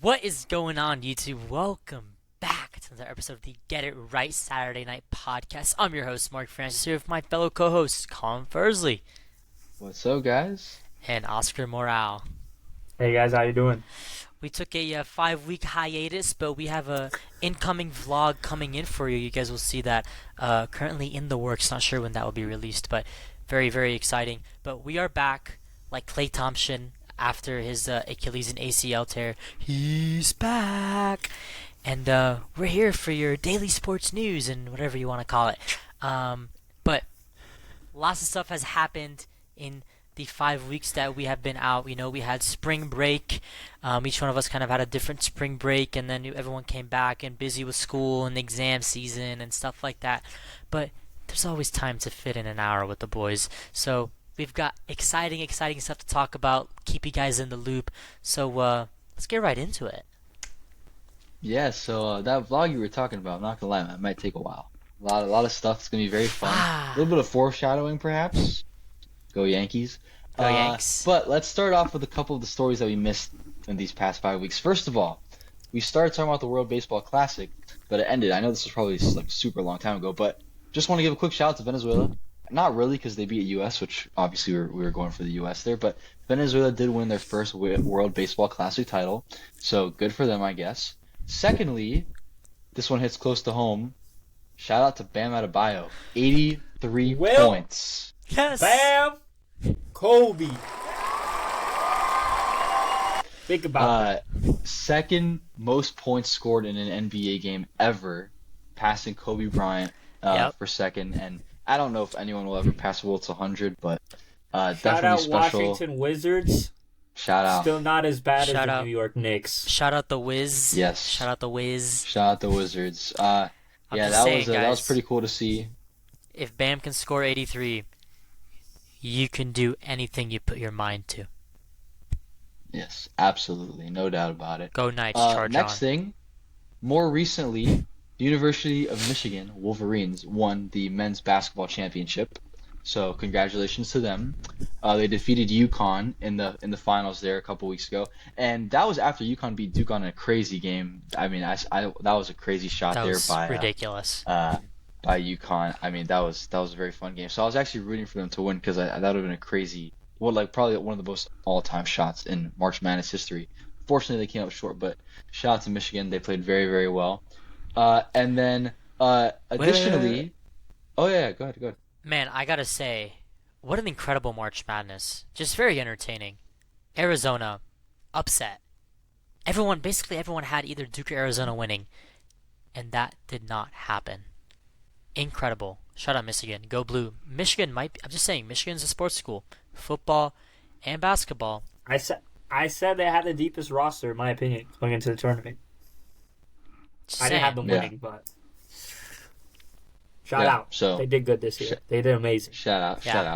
What is going on, YouTube? Welcome back to another episode of the Get It Right Saturday Night Podcast. I'm your host, Mark Francis, here with my fellow co-hosts, Colin Fursley What's up, guys? and Oscar Morale. Hey guys, how you doing? We took a 5-week hiatus, but we have a incoming vlog coming in for you. You guys will see that currently in the works. Not sure when that will be released, but very, very exciting. But we are back, like Klay Thompson after his Achilles and ACL tear. He's back, and we're here for your daily sports news and whatever you want to call it. But lots of stuff has happened in the 5 weeks that we have been out. You know, we had spring break. Each one of us kind of had a different spring break, and then everyone came back and busy with school and exam season and stuff like that. But there's always time to fit in an hour with the boys. So we've got exciting stuff to talk about, keep you guys in the loop. So let's get right into it. Yeah, so that vlog you were talking about, I'm not gonna lie, man, it might take a while. A lot of stuff. It's gonna be very fun. A little bit of foreshadowing, perhaps. Go Yankees. Go Yanks. But let's start off with a couple of the stories that we missed in these past 5 weeks. First of all, we started talking about the World Baseball Classic, but it ended. I know this was probably like a super long time ago, but just want to give a quick shout out to Venezuela. Not really, because they beat U.S., which obviously we were going for the U.S. there, but Venezuela did win their first World Baseball Classic title, so good for them, I guess. Secondly, this one hits close to home. Shout out to Bam Adebayo, 83 points. Yes. Bam! Kobe. Think about that. Second most points scored in an NBA game ever, passing Kobe Bryant Yep. for second. And I don't know if anyone will ever pass Wilt's 100, but Shout definitely out special. Washington Wizards. Shout out. Still not as bad Shout as the out. New York Knicks. Shout out the Wiz. Yes. Shout out the Wiz. Shout out the Wizards. I'm Yeah, just that saying, was that was guys. pretty cool to see. If Bam can score 83, you can do anything you put your mind to. Yes, absolutely, no doubt about it. Go Knights, charge Next on. thing, more recently, the University of Michigan Wolverines won the men's basketball championship. So congratulations to them. They defeated UConn in the finals there a couple weeks ago, and that was after UConn beat Duke on a crazy game. I mean, that was a crazy shot That there was by ridiculous. by UConn. I mean, that was a very fun game. So I was actually rooting for them to win because that would have been a crazy, well, like probably one of the most all-time shots in March Madness history. Fortunately, they came up short, but shout out to Michigan. They played very, very well. And then additionally, wait. Oh yeah, go ahead. Man, I gotta say, what an incredible March Madness. Just very entertaining. Arizona, upset. Basically everyone had either Duke or Arizona winning, and that did not happen. Incredible. Shout out Michigan. Go Blue. I'm just saying, Michigan's a sports school. Football and basketball. I said they had the deepest roster, in my opinion, going into the tournament. Just I didn't have saying. them Yeah. winning, but shout Yeah, out. so- They did good this year. They did amazing. Shout out. Shout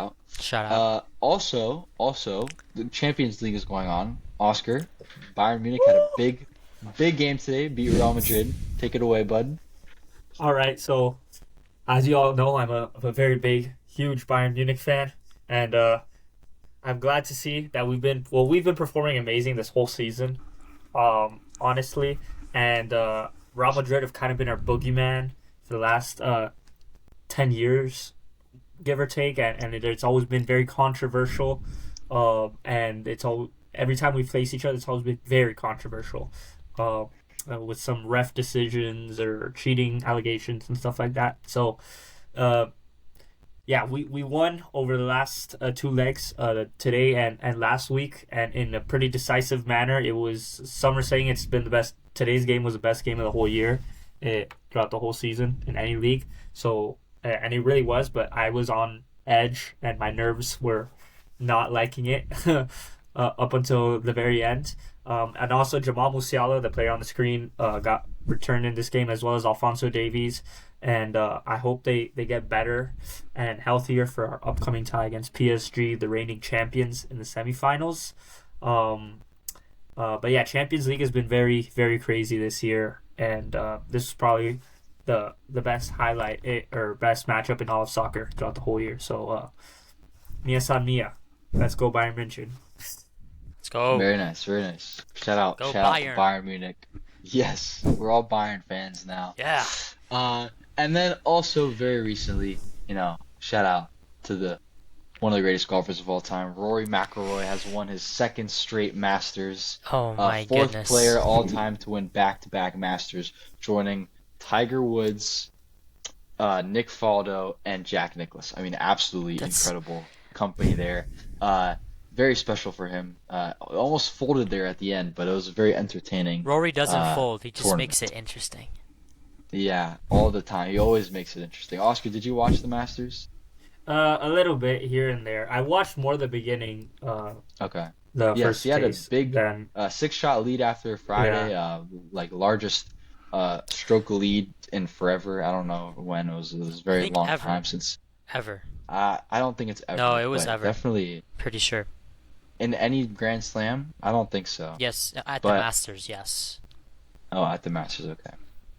out. Also, the Champions League is going on. Oscar, Bayern Munich had a big game today. Beat Real Madrid. Take it away, bud. All right, so as you all know, I'm a very big, huge Bayern Munich fan, and I'm glad to see that we've been performing amazing this whole season, honestly, and Real Madrid have kind of been our boogeyman for the last 10 years, give or take, and it's always been very controversial, and every time we face each other, it's always been very controversial. With some ref decisions or cheating allegations and stuff like that. So, we won over the last two legs, today and last week, and in a pretty decisive manner. Some are saying it's been the best. Today's game was the best game of the whole year, throughout the whole season in any league. So, and it really was. But I was on edge, and my nerves were not liking it up until the very end. And also Jamal Musiala, the player on the screen, got returned in this game, as well as Alphonso Davies. And I hope they get better and healthier for our upcoming tie against PSG, the reigning champions, in the semifinals. But yeah, Champions League has been very, very crazy this year. And this is probably the best best matchup in all of soccer throughout the whole year. So, Mia San Mia. Let's go Bayern München. Let's go. Very nice, very nice. Go Shout out to Bayern. Bayern Munich. Yes, we're all Bayern fans now. Yeah. And then also very recently, shout out to the one of the greatest golfers of all time, Rory McIlory has won his second straight Masters. Oh my Fourth goodness. player all time to win back-to-back Masters, joining Tiger Woods, Nick Faldo, and Jack Nicklaus. I mean, absolutely incredible company there. Very special for him. Almost folded there at the end, but it was very entertaining. Rory doesn't fold. He just tournament. makes it interesting. Yeah, all the time. He always makes it interesting. Oscar, did you watch the Masters? A little bit here and there. I watched more the beginning. Okay. The Yes, first he had a case big than 6-shot lead after Friday. Largest stroke lead in forever. I don't know when. It was a very think long ever. time since. Ever. I don't think it's ever. No, it was but ever. Definitely Pretty sure. in any Grand Slam. I don't think so. Yes, at the But- Masters, yes. Oh, at the Masters, okay.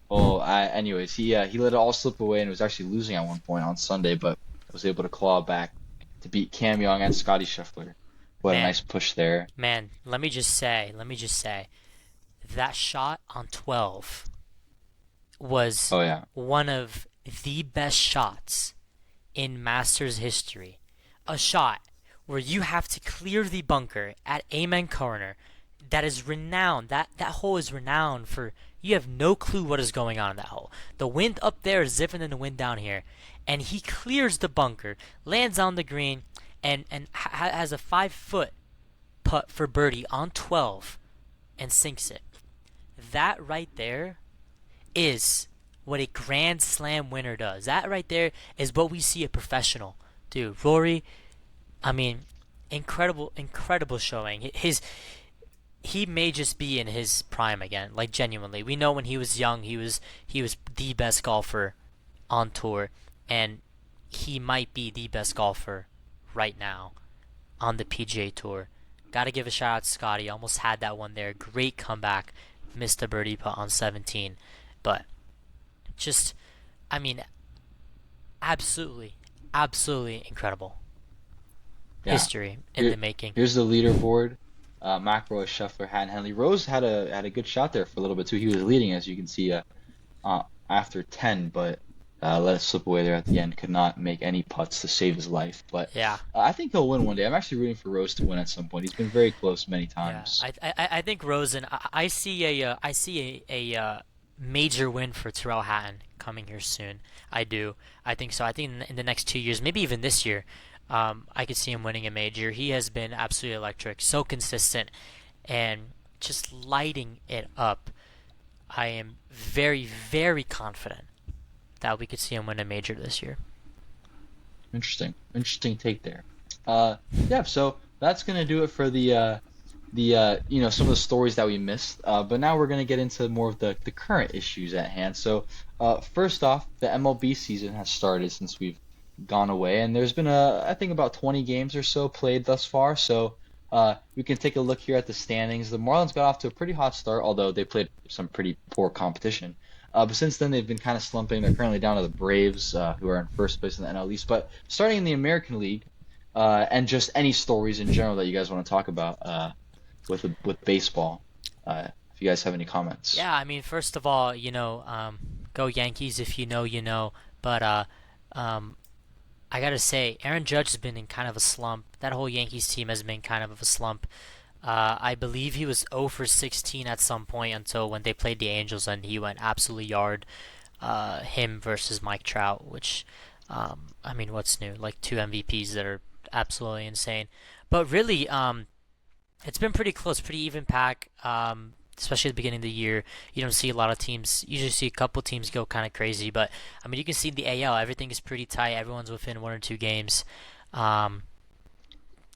Well, anyways, he let it all slip away and was actually losing at one point on Sunday, but was able to claw back to beat Cam Young and Scotty Scheffler. What a Man. nice push there. Man, let me just say, that shot on 12 was Oh yeah, one of the best shots in Masters history. A shot where you have to clear the bunker at Amen Corner that is renowned. That hole is renowned for, you have no clue what is going on in that hole. The wind up there is different than the wind down here. And he clears the bunker, lands on the green, and has a 5-foot putt for birdie on 12 and sinks it. That right there is what a Grand Slam winner does. That right there is what we see a professional do. Rory, I mean, incredible showing. He may just be in his prime again, like genuinely. We know when he was young, he was the best golfer on tour, and he might be the best golfer right now on the PGA Tour. Got to give a shout out to Scotty. Almost had that one there. Great comeback. Missed a birdie putt on 17, but just, I mean, absolutely incredible. Yeah. History in the making. Here's the leaderboard. McIlroy, Scheffler, Hatton, Henley. Rose had a good shot there for a little bit too. He was leading, as you can see, after 10, but let it slip away there at the end. Could not make any putts to save his life. But Yeah. I think he'll win one day. I'm actually rooting for Rose to win at some point. He's been very close many times. Yeah, I think Rosen. I see a major win for Tyrrell Hatton coming here soon. I do. I think so. I think in the next 2 years, maybe even this year, I could see him winning a major. He has been absolutely electric, so consistent, and just lighting it up. I am very, very confident that we could see him win a major this year. Interesting take there. Yeah, so that's gonna do it for the some of the stories that we missed. But now we're gonna get into more of the current issues at hand. So first off, the MLB season has started since we've gone away, and there's been I think about 20 games or so played thus far. So we can take a look here at the standings. The Marlins got off to a pretty hot start, although they played some pretty poor competition. But since then, they've been kind of slumping. They're currently down to the Braves, who are in first place in the NL East. But starting in the American League, and just any stories in general that you guys want to talk about with baseball, if you guys have any comments. Yeah, I mean, first of all, go Yankees if you know, you know. But I gotta say, Aaron Judge has been in kind of a slump. That whole Yankees team has been kind of a slump. I believe he was 0 for 16 at some point until when they played the Angels and he went absolutely yard. Him versus Mike Trout, which, I mean, what's new? Like 2 MVPs that are absolutely insane. But really, it's been pretty close, pretty even pack. Especially at the beginning of the year, you don't see a lot of teams. You usually see a couple teams go kind of crazy, but I mean, you can see in the AL, everything is pretty tight. Everyone's within 1 or 2 games. The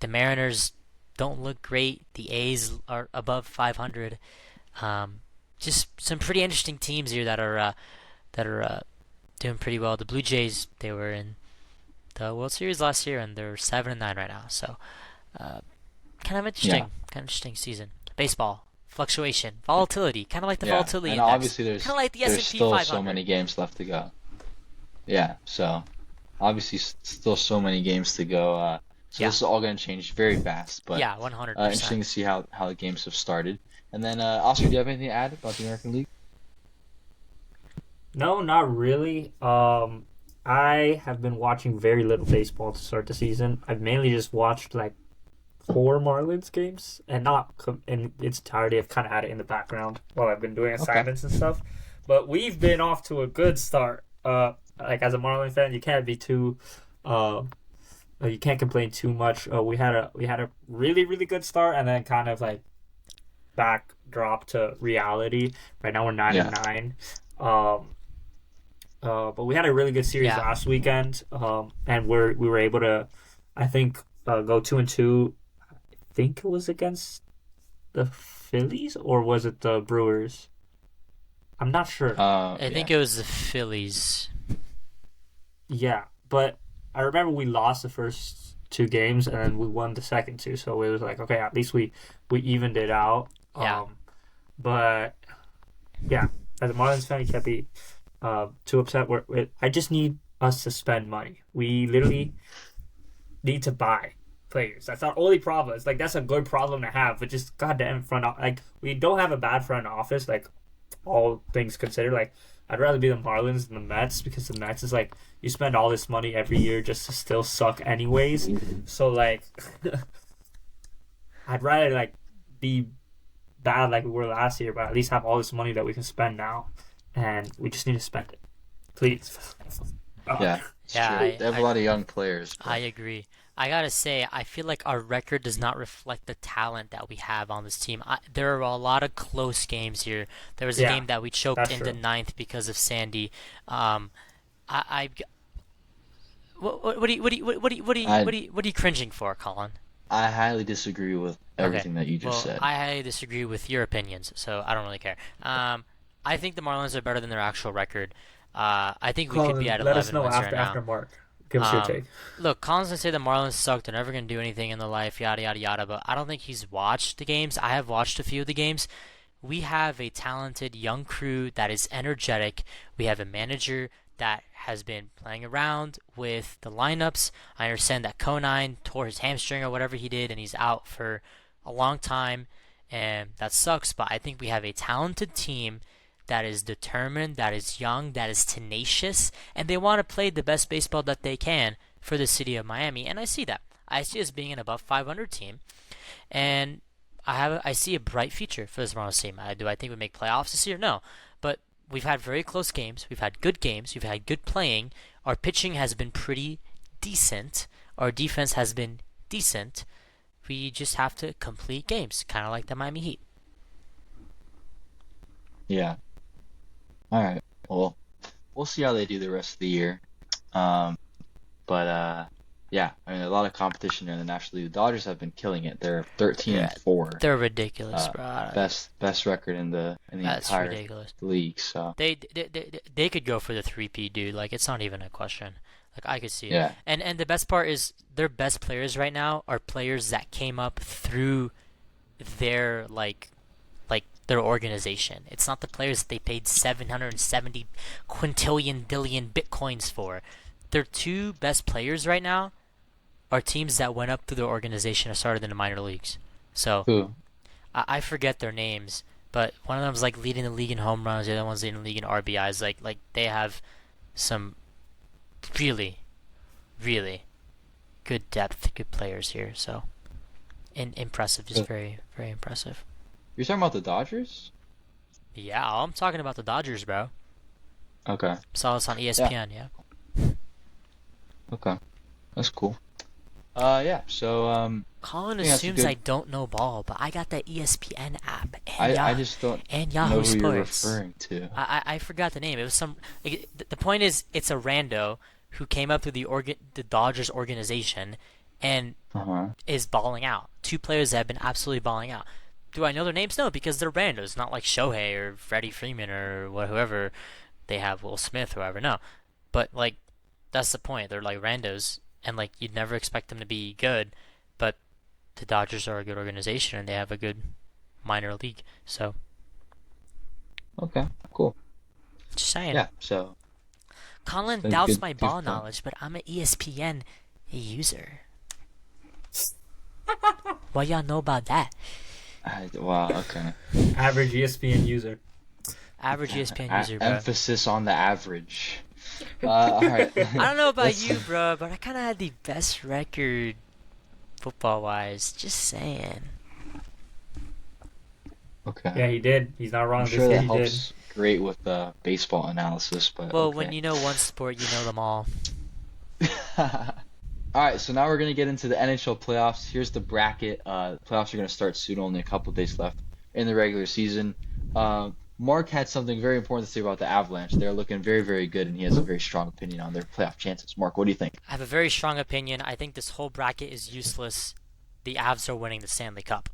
Mariners don't look great. The A's are above 500. Just some pretty interesting teams here that are doing pretty well. The Blue Jays, they were in the World Series last year, and they're 7-9 right now. So, kind of interesting. Yeah. Kind of interesting season. Baseball. Fluctuation, volatility, kind of like the Yeah, volatility and index. obviously there's kind of like the there's S&P still 500. so many games left to go. Yeah, so obviously still so many games to go. So Yeah. this is all going to change very fast. But Yeah, 100%. interesting to see how the games have started. And then, Oscar, do you have anything to add about the American League? No, not really. I have been watching very little baseball to start the season. I've mainly just watched like 4 Marlins games, and not in its entirety. I've kind of had it in the background while I've been doing assignments and stuff. But we've been off to a good start. Like as a Marlins fan, you can't be too, you can't complain too much. We had a really really good start, and then kind of like backdrop to reality. Right now we're 9-9. But we had a really good series last weekend, and we were able to, I think, go 2-2. I think it was against the Phillies, or was it the Brewers? I'm not sure. I think it was the Phillies. Yeah, but I remember we lost the first 2 games, and then we won the second 2. So it was like, okay, at least we evened it out. Yeah. But yeah, as a Marlins fan, you can't be too upset. I just need us to spend money. We literally need to buy players. That's our only problem. It's like that's a good problem to have, but just goddamn we don't have a bad front office. Like all things considered, like I'd rather be the Marlins than the Mets, because the Mets is like you spend all this money every year just to still suck anyways. So like I'd rather like be bad like we were last year, but at least have all this money that we can spend now, and we just need to spend it, please. Yeah, it's true. They have a lot of young players. I agree. I gotta say, I feel like our record does not reflect the talent that we have on this team. There are a lot of close games here. There was a game that we choked in the 9th because of Sandy. What are you cringing for, Colin? I highly disagree with everything that you just said. I highly disagree with your opinions, so I don't really care. I think the Marlins are better than their actual record. I think we could be at 11 let us know wins right now. after Mark. Give us your take. Look, Colin's gonna say the Marlins suck. They're never gonna do anything in their life, yada yada yada. But I don't think he's watched the games. I have watched a few of the games. We have a talented young crew that is energetic. We have a manager that has been playing around with the lineups. I understand that Conine tore his hamstring or whatever he did, and he's out for a long time, and that sucks. But I think we have a talented team that is determined, that is young, that is tenacious, and they want to play the best baseball that they can for the city of Miami. And I see that. I see us being an above 500 team, and I see a bright future for this Marlins team. Do I think we make playoffs this year? No, but we've had very close games. We've had good games. We've had good playing. Our pitching has been pretty decent. Our defense has been decent. We just have to complete games, kind of like the Miami Heat. Yeah. All right. Well, we'll see how they do the rest of the year. Yeah, I mean, a lot of competition in the National League. The Dodgers have been killing it. They're 13-4. They're ridiculous, bro. Best record in the entire ridiculous. league. So they could go for the 3P, dude. Like, it's not even a question. Like, I could see it. Yeah. And the best part is their best players right now are players that came up through their their organization. It's not the players that they paid 770 quintillion billion bitcoins for. Their 2 best players right now are teams that went up through their organization and started in the minor leagues. So I forget their names, but one of them's like leading the league in home runs, the other one's leading the league in RBIs. Like they have some really, really good depth, good players here. So impressive, just very, very impressive. You're talking about the Dodgers? Yeah, I'm talking about the Dodgers, bro. Okay. Saw this on ESPN, yeah. Okay. That's cool. Yeah, so, Colin assumes I don't know ball, but I got that ESPN app. And I just don't and Yahoo know who Sports. you're referring to. I forgot the name. It was some... the point is, it's a rando who came up through the Dodgers organization and is balling out. 2 players that have been absolutely balling out. Do I know their names? No, because they're randos. Not like Shohei or Freddie Freeman or whoever they have, Will Smith, whoever. No. But, like, that's the point. They're, like, randos, and, like, you'd never expect them to be good. But the Dodgers are a good organization, and they have a good minor league. So. Okay, cool. Just saying. Yeah, so. Colin doubts my ball knowledge, but I'm an ESPN user. What y'all know about that? Wow. Okay. Average ESPN user. Average ESPN user, bro. Emphasis on the average. All right. I don't know about Let's- you, bro, but I kind of had the best record football-wise. Just saying. Okay. Yeah, he did. He's not wrong. I'm This sure year that he did. helps great with the baseball analysis, but Well, okay. when you know one sport, you know them all. All right, so now we're gonna get into the NHL playoffs. Here's the bracket. Playoffs are gonna start soon. Only a couple days left in the regular season. Mark had something very important to say about the Avalanche. They're looking very, very good, and he has a very strong opinion on their playoff chances. Mark, what do you think? I have a very strong opinion. I think this whole bracket is useless. The Avs are winning the Stanley Cup.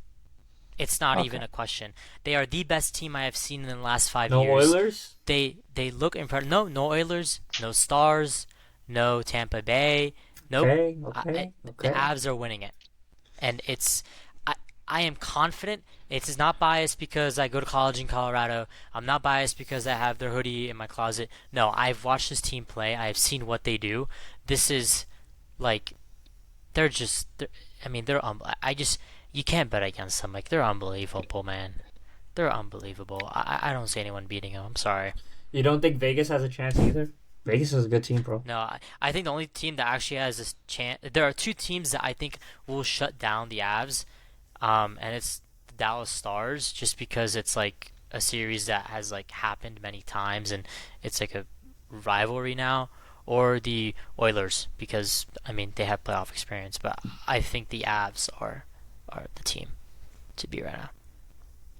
It's not even Okay. a question. They are the best team I have seen in the last 5 No years. Oilers? They look incredible. No Oilers, no Stars, no Tampa Bay. Nope. Okay. The Avs are winning it, and I am confident. It is not biased because I go to college in Colorado. I'm not biased because I have their hoodie in my closet. No, I've watched this team play. I have seen what they do. This is like they're just. I just you can't bet against them. Like they're unbelievable, man. They're unbelievable. I don't see anyone beating them. I'm sorry. You don't think Vegas has a chance either? Vegas is a good team, bro. No, I think the only team that actually has this chance. There are two teams that I think will shut down the Avs, and it's the Dallas Stars, just because it's like a series that has like happened many times, and it's like a rivalry now. Or the Oilers, because I mean they have playoff experience, but I think the Avs are the team to be right now.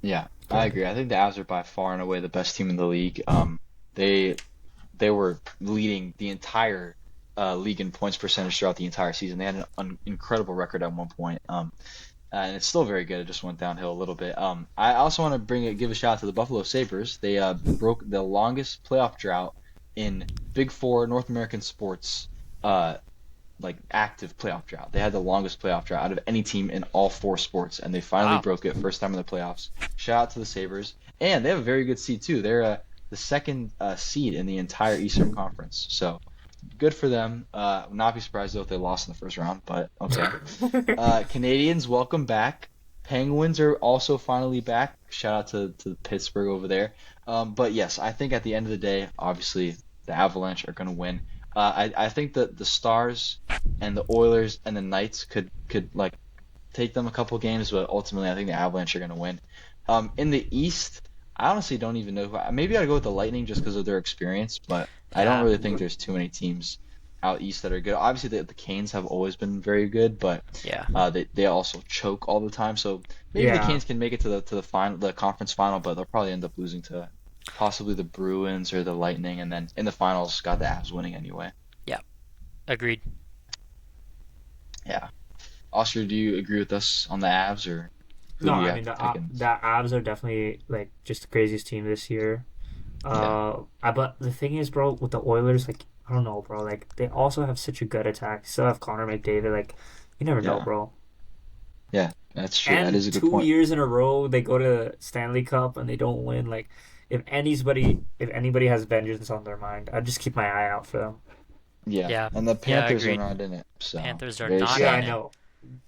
Yeah, I agree. I think the Avs are by far and away the best team in the league. They they were leading the entire league in points percentage throughout the entire season. They had an incredible record at one point, and it's still very good. It just went downhill a little bit. I also want to give a shout out to the Buffalo Sabres. They broke the longest playoff drought in Big Four North American sports, like active playoff drought. They had the longest playoff drought out of any team in all four sports, and they finally Wow. broke it first time in the playoffs. Shout out to the Sabres, and they have a very good seed too. They're the second seed in the entire Eastern Conference, so good for them. Not be surprised though if they lost in the first round, but okay. Canadians, welcome back. Penguins are also finally back. Shout out to Pittsburgh over there. But yes, I think at the end of the day, obviously the Avalanche are going to win. I think that the Stars and the Oilers and the Knights could like take them a couple games, but ultimately I think the Avalanche are going to win. In the East, I honestly don't even know. Maybe I'd go with the Lightning just because of their experience, but I don't Yeah. really think there's too many teams out east that are good. Obviously, the Canes have always been very good, but Yeah. they also choke all the time. So maybe the Yeah. Canes can make it to the final, the conference final, but they'll probably end up losing to possibly the Bruins or the Lightning, and then in the finals, got the Avs winning anyway. Agreed. Yeah. Oscar, do you agree with us on the Avs, or who No, do you I have mean picking? the Avs are definitely like just the craziest team this year. But the thing is, bro, with the Oilers, like I don't know, bro. Like they also have such a good attack. Still have Connor McDavid. Like you never know, Yeah. bro. Yeah, that's true. And That is a good 2 point. years in a row they go to Stanley Cup and they don't win. Like if anybody has vengeance on their mind, I'd just keep my eye out for them. Yeah. Yeah. And the Yeah, Panthers are agreed. not in it, so Panthers are very not Yeah, sad. I in it. know.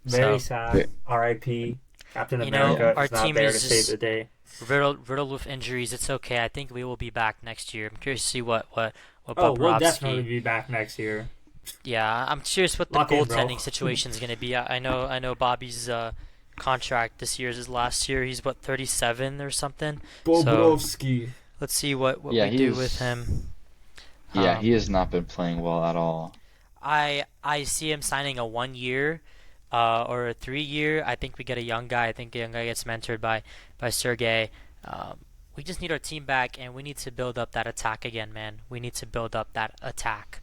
Very So- sad. Very- R.I.P. Captain You know, America our is not team there is to just- save the day. Riddled with injuries. It's okay. I think we will be back next year. I'm curious to see what Oh, we'll Bobrovsky. definitely be back next year. Yeah, I'm curious what the Lock in, bro. goaltending situation is going to be. I know Bobby's contract this year is his last year. He's what 37 or something. Bobrovsky. Let's see what Yeah, we do he's- with him. Yeah, Um, he has not been playing well at all. I see him signing a 1 year, or a 3 year. I think we get a young guy. I think the young guy gets mentored by Sergey. We just need our team back, and we need to build up that attack again, man. We need to build up that attack,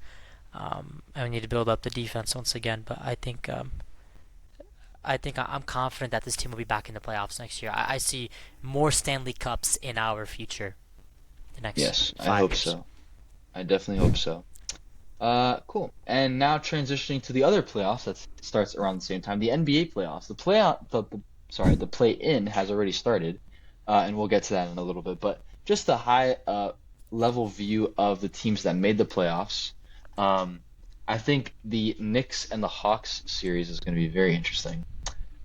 and we need to build up the defense once again. But I think I'm confident that this team will be back in the playoffs next year. I see more Stanley Cups in our future. The next Yes, I 5 hope years. so. I definitely hope so. Cool. And now transitioning to the other playoffs that starts around the same time, the NBA playoffs. The play-in has already started, and we'll get to that in a little bit. But just a high level view of the teams that made the playoffs. I think the Knicks and the Hawks series is going to be very interesting.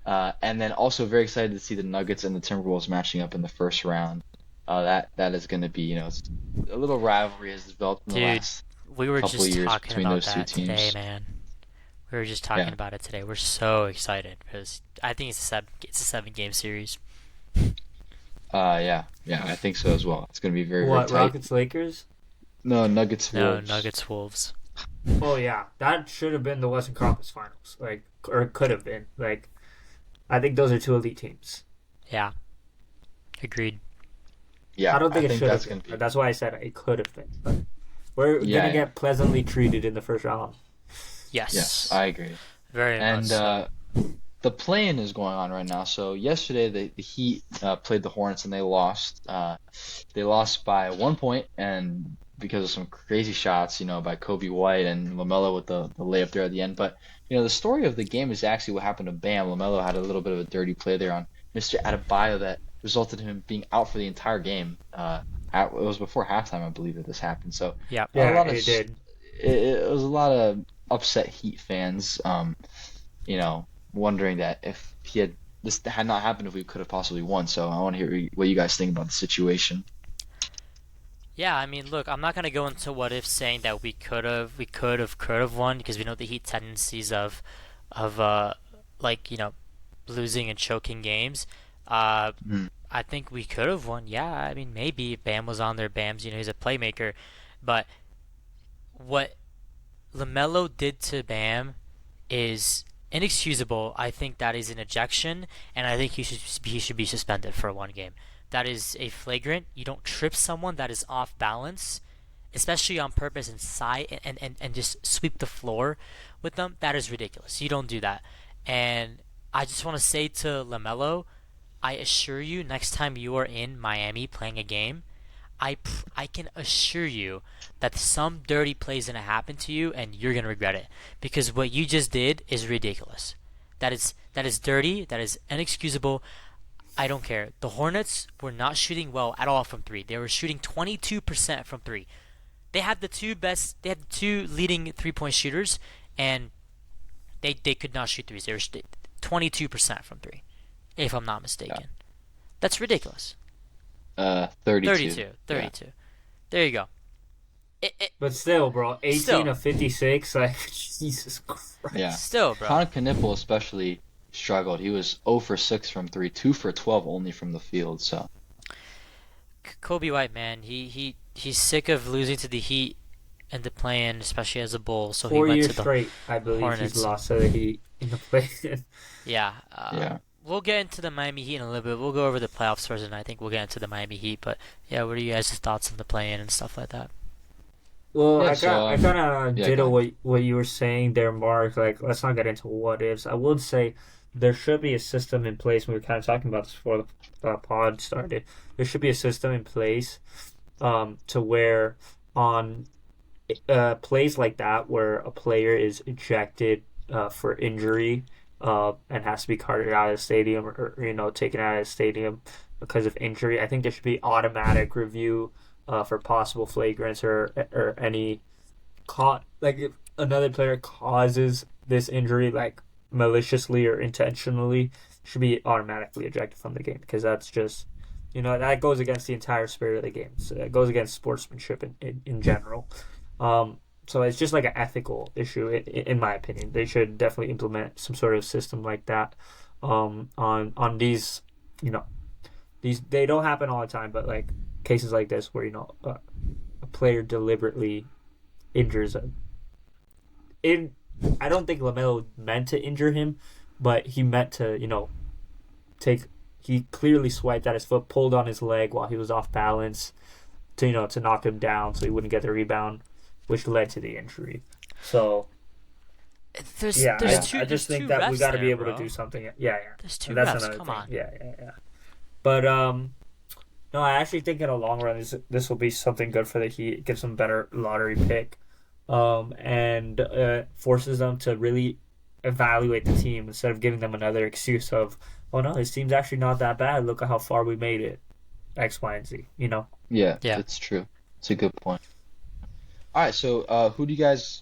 And then also very excited to see the Nuggets and the Timberwolves matching up in the first round. That is going to be, it's a little rivalry has developed in the Dude, last we were couple of just years talking between about those two that today, teams. man. We were just talking Yeah. about it today. We're so excited because I think it's a 7 game series. Yeah, I think so as well. It's going to be very, very What, tight. Rockets Lakers? No, Nuggets No, Wolves. Nuggets Wolves. Oh yeah, that should have been the Western Conference Finals, or could have been. I think those are two elite teams. Yeah, agreed. Yeah, I don't think it should that's have going been. to be. That's why I said it could have been. But we're Yeah, gonna get pleasantly treated in the first round. Yes, I agree. very much And so. the play-in is going on right now. So yesterday the Heat played the Hornets and they lost. They lost by 1 point and because of some crazy shots, by Kobe White and LaMelo with the layup there at the end. But the story of the game is actually what happened to Bam. LaMelo had a little bit of a dirty play there on Mr. Adebayo that resulted in him being out for the entire game. It was before halftime, I believe, that this happened. So Yeah, a lot of it did. it was a lot of upset Heat fans. Wondering that if this had not happened, if we could have possibly won. So I want to hear what you guys think about the situation. yeah. I mean, look, I'm not gonna go into what if saying that we could have won because we know the Heat tendencies of like losing and choking games. Uh, Mm. I think we could have won. Yeah, I mean maybe if Bam was on there. Bam's he's a playmaker, but what LaMelo did to Bam is inexcusable. I think that is an ejection, and I think he should be suspended for 1 game. That is a flagrant. You don't trip someone that is off balance, especially on purpose and side and just sweep the floor with them. That is ridiculous. You don't do that. And I just want to say to LaMelo, I assure you, next time you are in Miami playing a game, I can assure you that some dirty play is gonna happen to you, and you're gonna regret it because what you just did is ridiculous. That is dirty. That is inexcusable. I don't care. The Hornets were not shooting well at all from three. They were shooting 22% from three. They had the two best. They had the two leading 3-point shooters, and they could not shoot threes. They were 22% from three, if I'm not Yeah. mistaken. That's ridiculous. 32. 32. Yeah. 32. There you go. But still, bro, 18 Still. of 56, Jesus Christ. Yeah. Still, bro. Con Knipple especially struggled. He was 0 for 6 from 3, 2 for 12 only from the field. So Kobe White, man, he's sick of losing to the Heat and the play-in, especially as a Bull. So he 4 went years to the straight, I believe Hornets. he's lost to the Heat in the play. yeah. yeah. We'll get into the Miami Heat in a little bit. We'll go over the playoffs first, and I think we'll get into the Miami Heat. But yeah, what are you guys' thoughts on the play-in and stuff like that? Well, Yeah, I so, kind of yeah, ditto go what you were saying there, Mark. Let's not get into what ifs. I would say there should be a system in place. We were kind of talking about this before the pod started. There should be a system in place to where on plays like that where a player is ejected for injury and has to be carted out of the stadium or taken out of the stadium because of injury. I think there should be automatic review for possible flagrants or any if another player causes this injury maliciously or intentionally, should be automatically ejected from the game because that's just that goes against the entire spirit of the game. So it goes against sportsmanship in general. So it's just like an ethical issue in my opinion. They should definitely implement some sort of system like that on these these they don't happen all the time, but cases like this where a player deliberately injures I don't think LaMelo meant to injure him, but he meant to he clearly swiped at his foot, pulled on his leg while he was off balance to knock him down so he wouldn't get the rebound, which led to the injury. So There's yeah, there's I just think that we got to be able to do something. Yeah. There's two And that's refs. another Come thing. on. Yeah. But no, I actually think in the long run this will be something good for the Heat. It gives them a better lottery pick, and forces them to really evaluate the team instead of giving them another excuse of, oh no, this team's actually not that bad. Look at how far we made it. X, Y, and Z. Yeah, Yeah. that's true. It's a good point. All right, so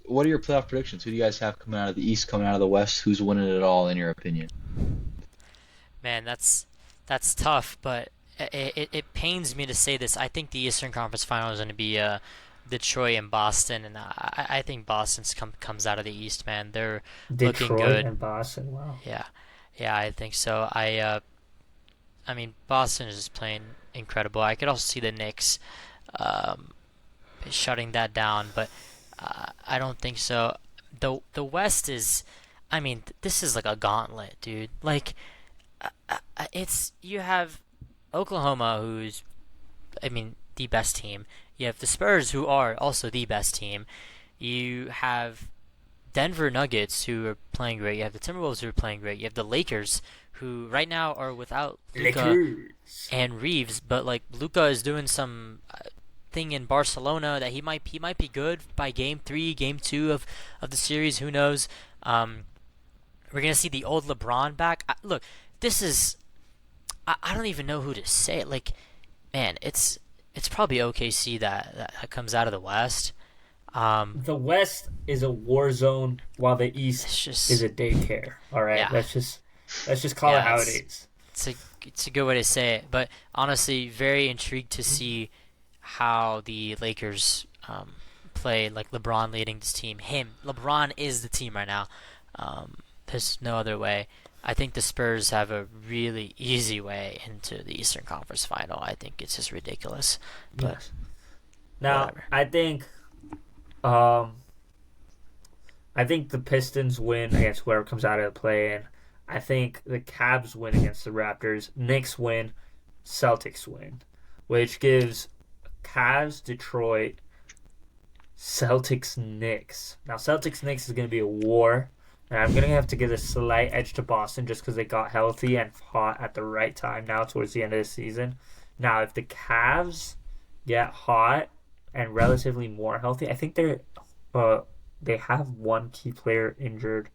what are your playoff predictions? Who do you guys have coming out of the East, coming out of the West? Who's winning it all in your opinion? Man, that's tough, but it pains me to say this. I think the Eastern Conference Final is going to be Detroit and Boston, and I think Boston's comes out of the East. Man, they're looking Detroit good. and Boston. Wow. Yeah, yeah, I think so. I mean, Boston is just playing incredible. I could also see the Knicks um, shutting that down, but I don't think so. The West is, I mean, this is like a gauntlet, dude. Like, it's you have Oklahoma, who's, I mean, the best team. You have the Spurs, who are also the best team. You have Denver Nuggets, who are playing great. You have the Timberwolves, who are playing great. You have the Lakers, who right now are without Luka Lakers. and Reeves, but like Luka is doing some thing in Barcelona that he might be good by game 3, game 2 of the series. Who knows? We're gonna see the old LeBron back. Look, this is I don't even know who to say. Like, man, it's probably OKC that comes out of the West. The West is a war zone, while the East It's just is a daycare. All right, Yeah. let's just call it how it is. it's a good way to say it. But honestly, very intrigued to see how the Lakers play. Like LeBron leading this team. LeBron is the team right now. There's no other way. I think the Spurs have a really easy way into the Eastern Conference Final. I think it's just ridiculous. But Yes. Now, whatever. um, I think the Pistons win against whoever comes out of the play-in. I think the Cavs win against the Raptors. Knicks win. Celtics win, which gives Cavs, Detroit, Celtics, Knicks. Now, Celtics, Knicks is going to be a war. And I'm going to have to give a slight edge to Boston just because they got healthy and hot at the right time now towards the end of the season. Now, if the Cavs get hot and relatively more healthy, I think they have one key player injured.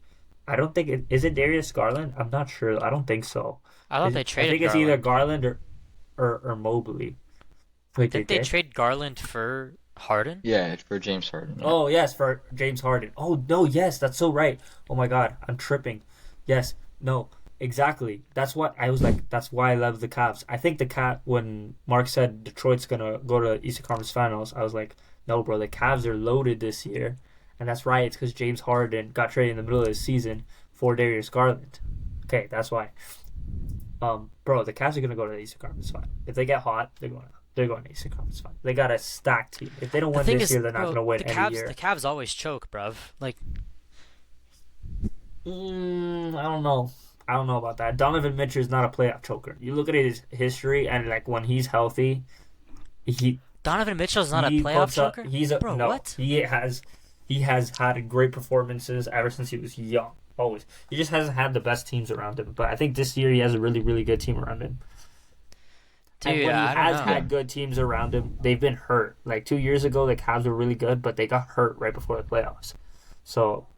I don't think is it Darius Garland? I'm not sure. I don't think so. I thought they traded I think it's Garland. either Garland or Mobley. Wait, Didn't they trade Garland for Harden? Yeah, it's for James Harden. Yeah. Oh, yes, for James Harden. Oh, no, yes, that's so right. Oh, my God, I'm tripping. Yes, no, exactly. That's what I was like, that's why I love the Cavs. I think when Mark said Detroit's going to go to Eastern Conference Finals, I was like, no, bro, the Cavs are loaded this year. And that's right, it's because James Harden got traded in the middle of the season for Darius Garland. Okay, that's why. Bro, the Cavs are going to go to the Eastern Conference Finals. If they get hot, they're going to Eastern Conference Finals. They got a stacked team. If they don't win this year, they're not going to win any year. The Cavs always choke, bruv. Like, I don't know. I don't know about that. Donovan Mitchell is not a playoff choker. You look at his history, and like when he's healthy, Donovan Mitchell's not a he playoff puts up- choker? He's a Bro, no. what? He has had great performances ever since he was young. Always. He just hasn't had the best teams around him. But I think this year he has a really, really good team around him. And Dude, when he I don't has know. had good teams around him, they've been hurt. Like 2 years ago, the Cavs were really good, but they got hurt right before the playoffs. So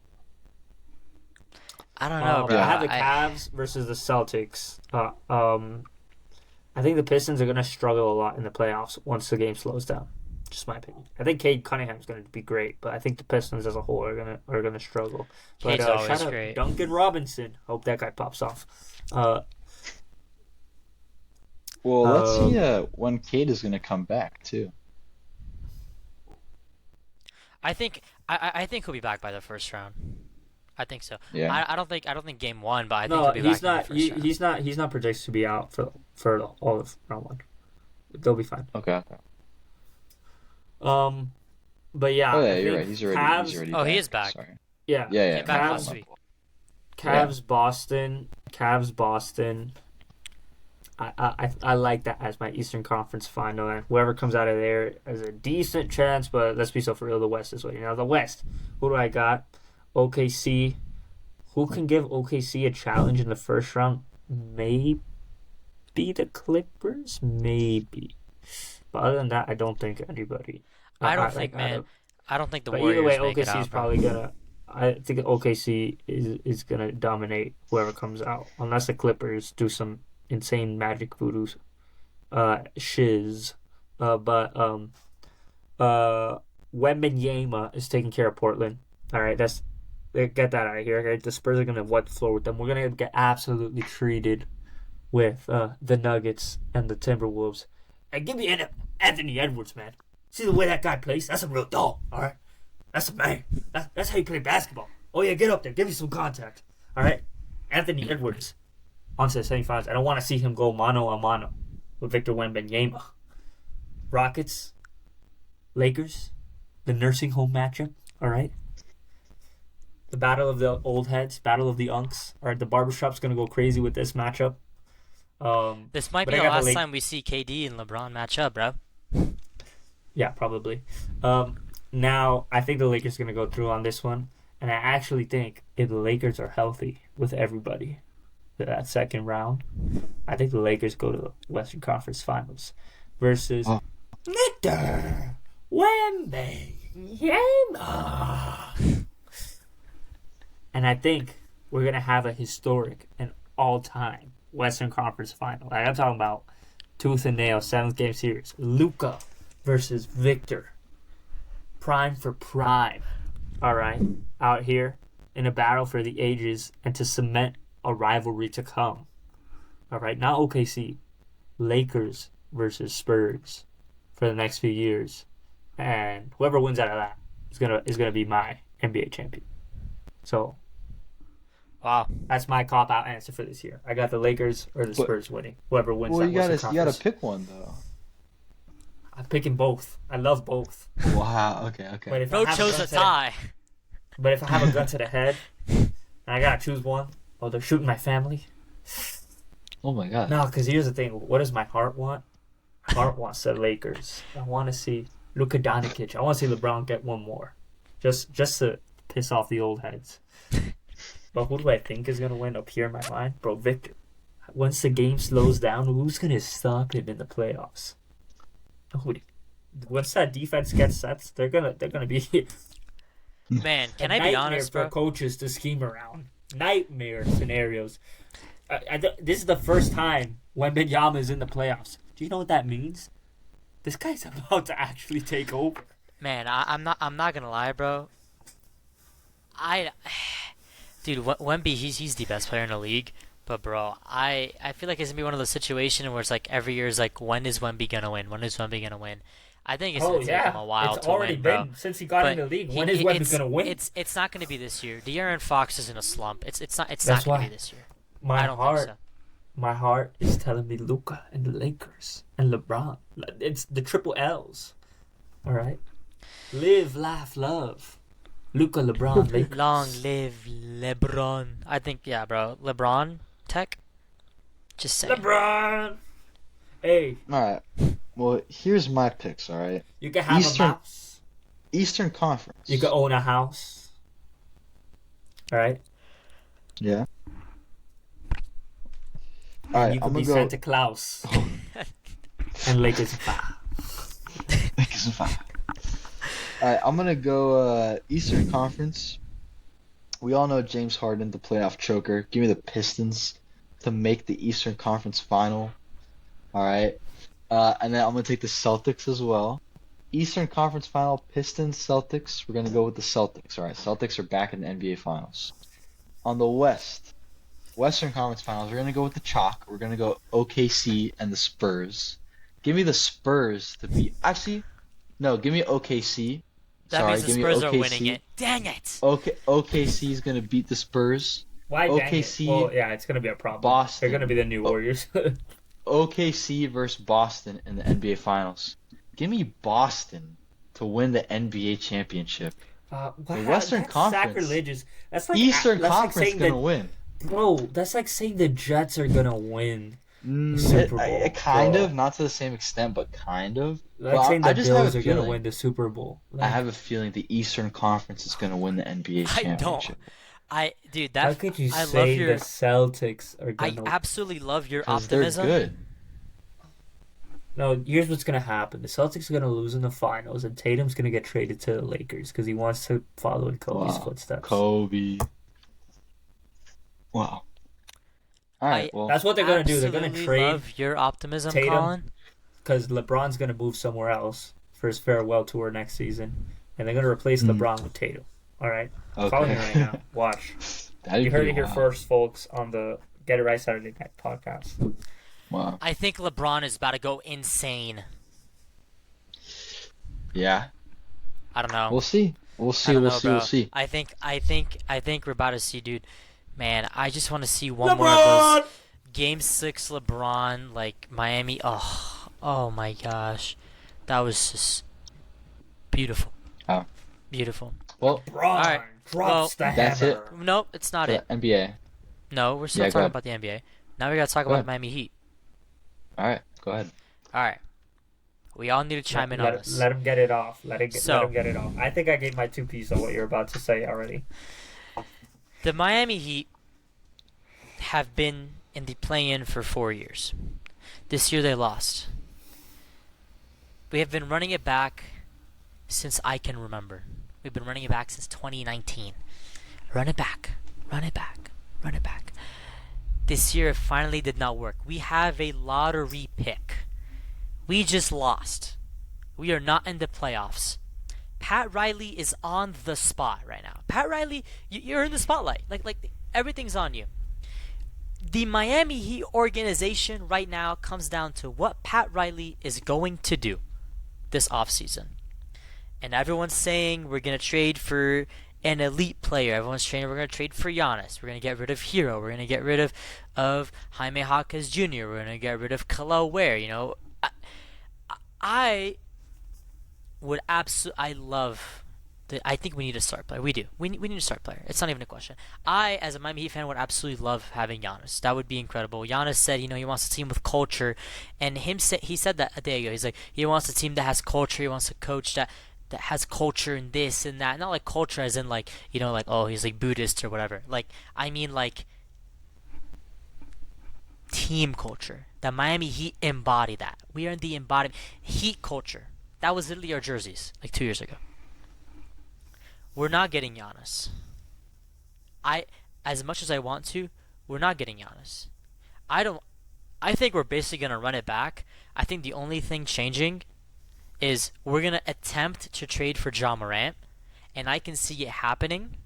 I don't know, bro. I have the Cavs versus the Celtics. I think the Pistons are going to struggle a lot in the playoffs once the game slows down. Just my opinion. I think Cade Cunningham's going to be great, but I think the Pistons as a whole are gonna struggle. But Cade's always shout out great. Duncan Robinson. Hope that guy pops off. Well, let's see when Cade is going to come back too. I think he'll be back by the first round. I think so. Yeah. I don't think game 1, but I think No, he'll be he's back not. in the first round. He's not projected to be out for all of round 1. They'll be fine. Okay. But yeah. Oh yeah, I you're think right. He's already. Cavs, he's already Oh, back. he is back. Sorry. Yeah. Yeah. Came back Cavs- last week. Cavs Boston. I like that as my Eastern Conference final, and whoever comes out of there has a decent chance. But let's be so for real, the West is waiting. Now the West, who do I got? OKC. Who can give OKC a challenge in the first round? Maybe the Clippers. Maybe. But other than that, I don't think anybody. I don't think the But Warriors either way, make it OKC out, is bro. probably gonna. I think OKC is gonna dominate whoever comes out, unless the Clippers do some insane magic voodoo, shiz. But Wembanyama is taking care of Portland. All right, get that out of here. Okay, the Spurs are gonna wipe the floor with them. We're gonna get absolutely treated. with the Nuggets and the Timberwolves. And give me Anthony Edwards, man. See the way that guy plays? That's a real dog, all right? That's a man. That's how you play basketball. Oh, yeah, get up there. Give me some contact, all right? Anthony Edwards on to the semifinals. I don't want to see him go mano-a-mano with Victor Wembanyama. Rockets, Lakers, the nursing home matchup, all right? The battle of the old heads, battle of the unks. All right, the barbershop's going to go crazy with this matchup. This might be the last time we see KD and LeBron match up, bro. Yeah, probably. Now, I think the Lakers are going to go through on this one. And I actually think if the Lakers are healthy with everybody for that second round, I think the Lakers go to the Western Conference Finals versus Victor Wembanyama. And I think we're going to have a historic and all-time Western Conference Final. Like, I'm talking about tooth and nail, 7th game series. Luka versus Victor. Prime for prime. All right, out here in a battle for the ages and to cement a rivalry to come. All right, not OKC, Lakers versus Spurs for the next few years, and whoever wins out of that is gonna be my NBA champion. So, wow, that's my cop out answer for this year. I got the Lakers or the Spurs winning. Whoever wins. Well, that you gotta pick one though. I'm picking both. I love both. Wow. Okay. But if Bro chose a tie. But if I have a gun to the head, and I gotta choose one, oh, they're shooting my family. Oh my God. No, because here's the thing. What does my heart want? Heart wants the Lakers. I want to see Luka Doncic. I want to see LeBron get one more, just to piss off the old heads. But who do I think is gonna win up here in my mind, bro? Victor. Once the game slows down, who's gonna stop him in the playoffs? Once that defense gets set, they're gonna be Man, can I be honest, for bro? coaches to scheme around. Nightmare scenarios. This is the first time Wembanyama is in the playoffs. Do you know what that means? This guy's about to actually take over. Man, I'm not gonna lie, bro. Dude, Wemby, he's the best player in the league. But bro, I feel like it's gonna be one of those situations where it's like every year is like, when is Wemby gonna win? When is Wemby gonna win? I think it's gonna take him a while it's to already win, been bro. since he got in the league. When is Wemby gonna win? It's not gonna be this year. De'Aaron Fox is in a slump. It's not That's gonna why be this year. My I don't heart, think so. my heart is telling me Luka and the Lakers and LeBron. It's the triple L's. All right, live, laugh, love. Luka, LeBron, Lakers. Long live LeBron. I think, yeah, bro. LeBron Tech. Just saying. LeBron. Hey, All right. Well, here's my picks. All right. you can have a mouse. Eastern Conference. You can own a house. All right. Yeah. All right. You can I'm be gonna go. Santa Claus. And Lakers 5. Lakers 5. All right. I'm gonna go Eastern Conference. We all know James Harden, the playoff choker. Give me the Pistons to make the Eastern Conference final. All right. And then I'm going to take the Celtics as well. Eastern Conference final, Pistons, Celtics. We're going to go with the Celtics. All right. Celtics are back in the NBA Finals. On the Western Conference Finals, we're going to go with the chalk. We're going to go OKC and the Spurs. Give me the Spurs to beat. Actually, no, give me OKC. That means the Spurs are winning it. Dang it! OKC is going to beat the Spurs. Why OKC, dang it? Well, yeah, it's going to be a problem. Boston. They're going to be the new Warriors. OKC versus Boston in the NBA Finals. Give me Boston to win the NBA championship. The Western Conference. Sacrilegious. That's like Eastern that's Conference like going to win. Bro, that's like saying the Jets are going to win the Super Bowl. Kind bro. of, not to the same extent, but kind of. Like Well, saying I the just have Bills a are going to feeling. win the Super Bowl. I have a feeling the Eastern Conference is going to win the NBA championship. Dude, How that could you I say love your. the Celtics are I going to absolutely love your Because they're optimism. good. No, here's what's going to happen. The Celtics are going to lose in the finals, and Tatum's going to get traded to the Lakers because he wants to follow in Kobe's footsteps. Kobe. Wow. All right, well, That's what they're going to do. They're going to Absolutely trade love your optimism, Tatum. Colin. because LeBron's going to move somewhere else for his farewell tour next season, and they're going to replace LeBron with Tatum. All right? I'm calling you right now. Watch. That'd You be heard pretty it here wild. first, folks, on the Get it right Saturday night podcast. Wow. I think LeBron is about to go insane. Yeah. I don't know. We'll see. We'll I see. don't We'll know, see. bro. We'll see. I think we're about to see, dude. Man, I just want to see one more of those Game 6 LeBron, like Miami. Oh my gosh, that was just beautiful. Oh. Beautiful. Well, LeBron right. drops the that's hammer. Nope, it's not it. the NBA. No, we're still Yeah, go talking ahead. about the NBA. Now we gotta talk Go about the ahead. Miami Heat. All right. Go ahead. All right, we all need to chime in on this. Let him get it off. Let him So- get it off. I think I gave my 2 piece on what you're about to say already. The Miami Heat have been in the play-in for 4 years. This year they lost. We have been running it back since I can remember. We've been running it back since 2019. Run it back. Run it back. Run it back. This year it finally did not work. We have a lottery pick. We just lost. We are not in the playoffs. Pat Riley is on the spot right now. Pat Riley, you're in the spotlight. Like everything's on you. The Miami Heat organization right now comes down to what Pat Riley is going to do this offseason. And everyone's saying we're going to trade for an elite player. Everyone's saying we're going to trade for Giannis. We're going to get rid of Hero. We're going to get rid of Jaime Jaquez Jr. We're going to get rid of Khalil Ware. You know, I would I love. I think we need a star player. We do. We need a star player. It's not even a question. I, as a Miami Heat fan, would absolutely love having Giannis. That would be incredible. Giannis said, he wants a team with culture, and he said that a day ago. He's like, he wants a team that has culture. He wants a coach that has culture and this and that. Not like culture as in like, like, oh, he's like Buddhist or whatever. Like, I mean like team culture. The Miami Heat embody that. We are in the embodiment. Heat culture. That was literally our jerseys like 2 years ago. We're not getting Giannis. As much as I want to, we're not getting Giannis. I think we're basically going to run it back. I think the only thing changing is we're going to attempt to trade for Ja Morant, and I can see it happening,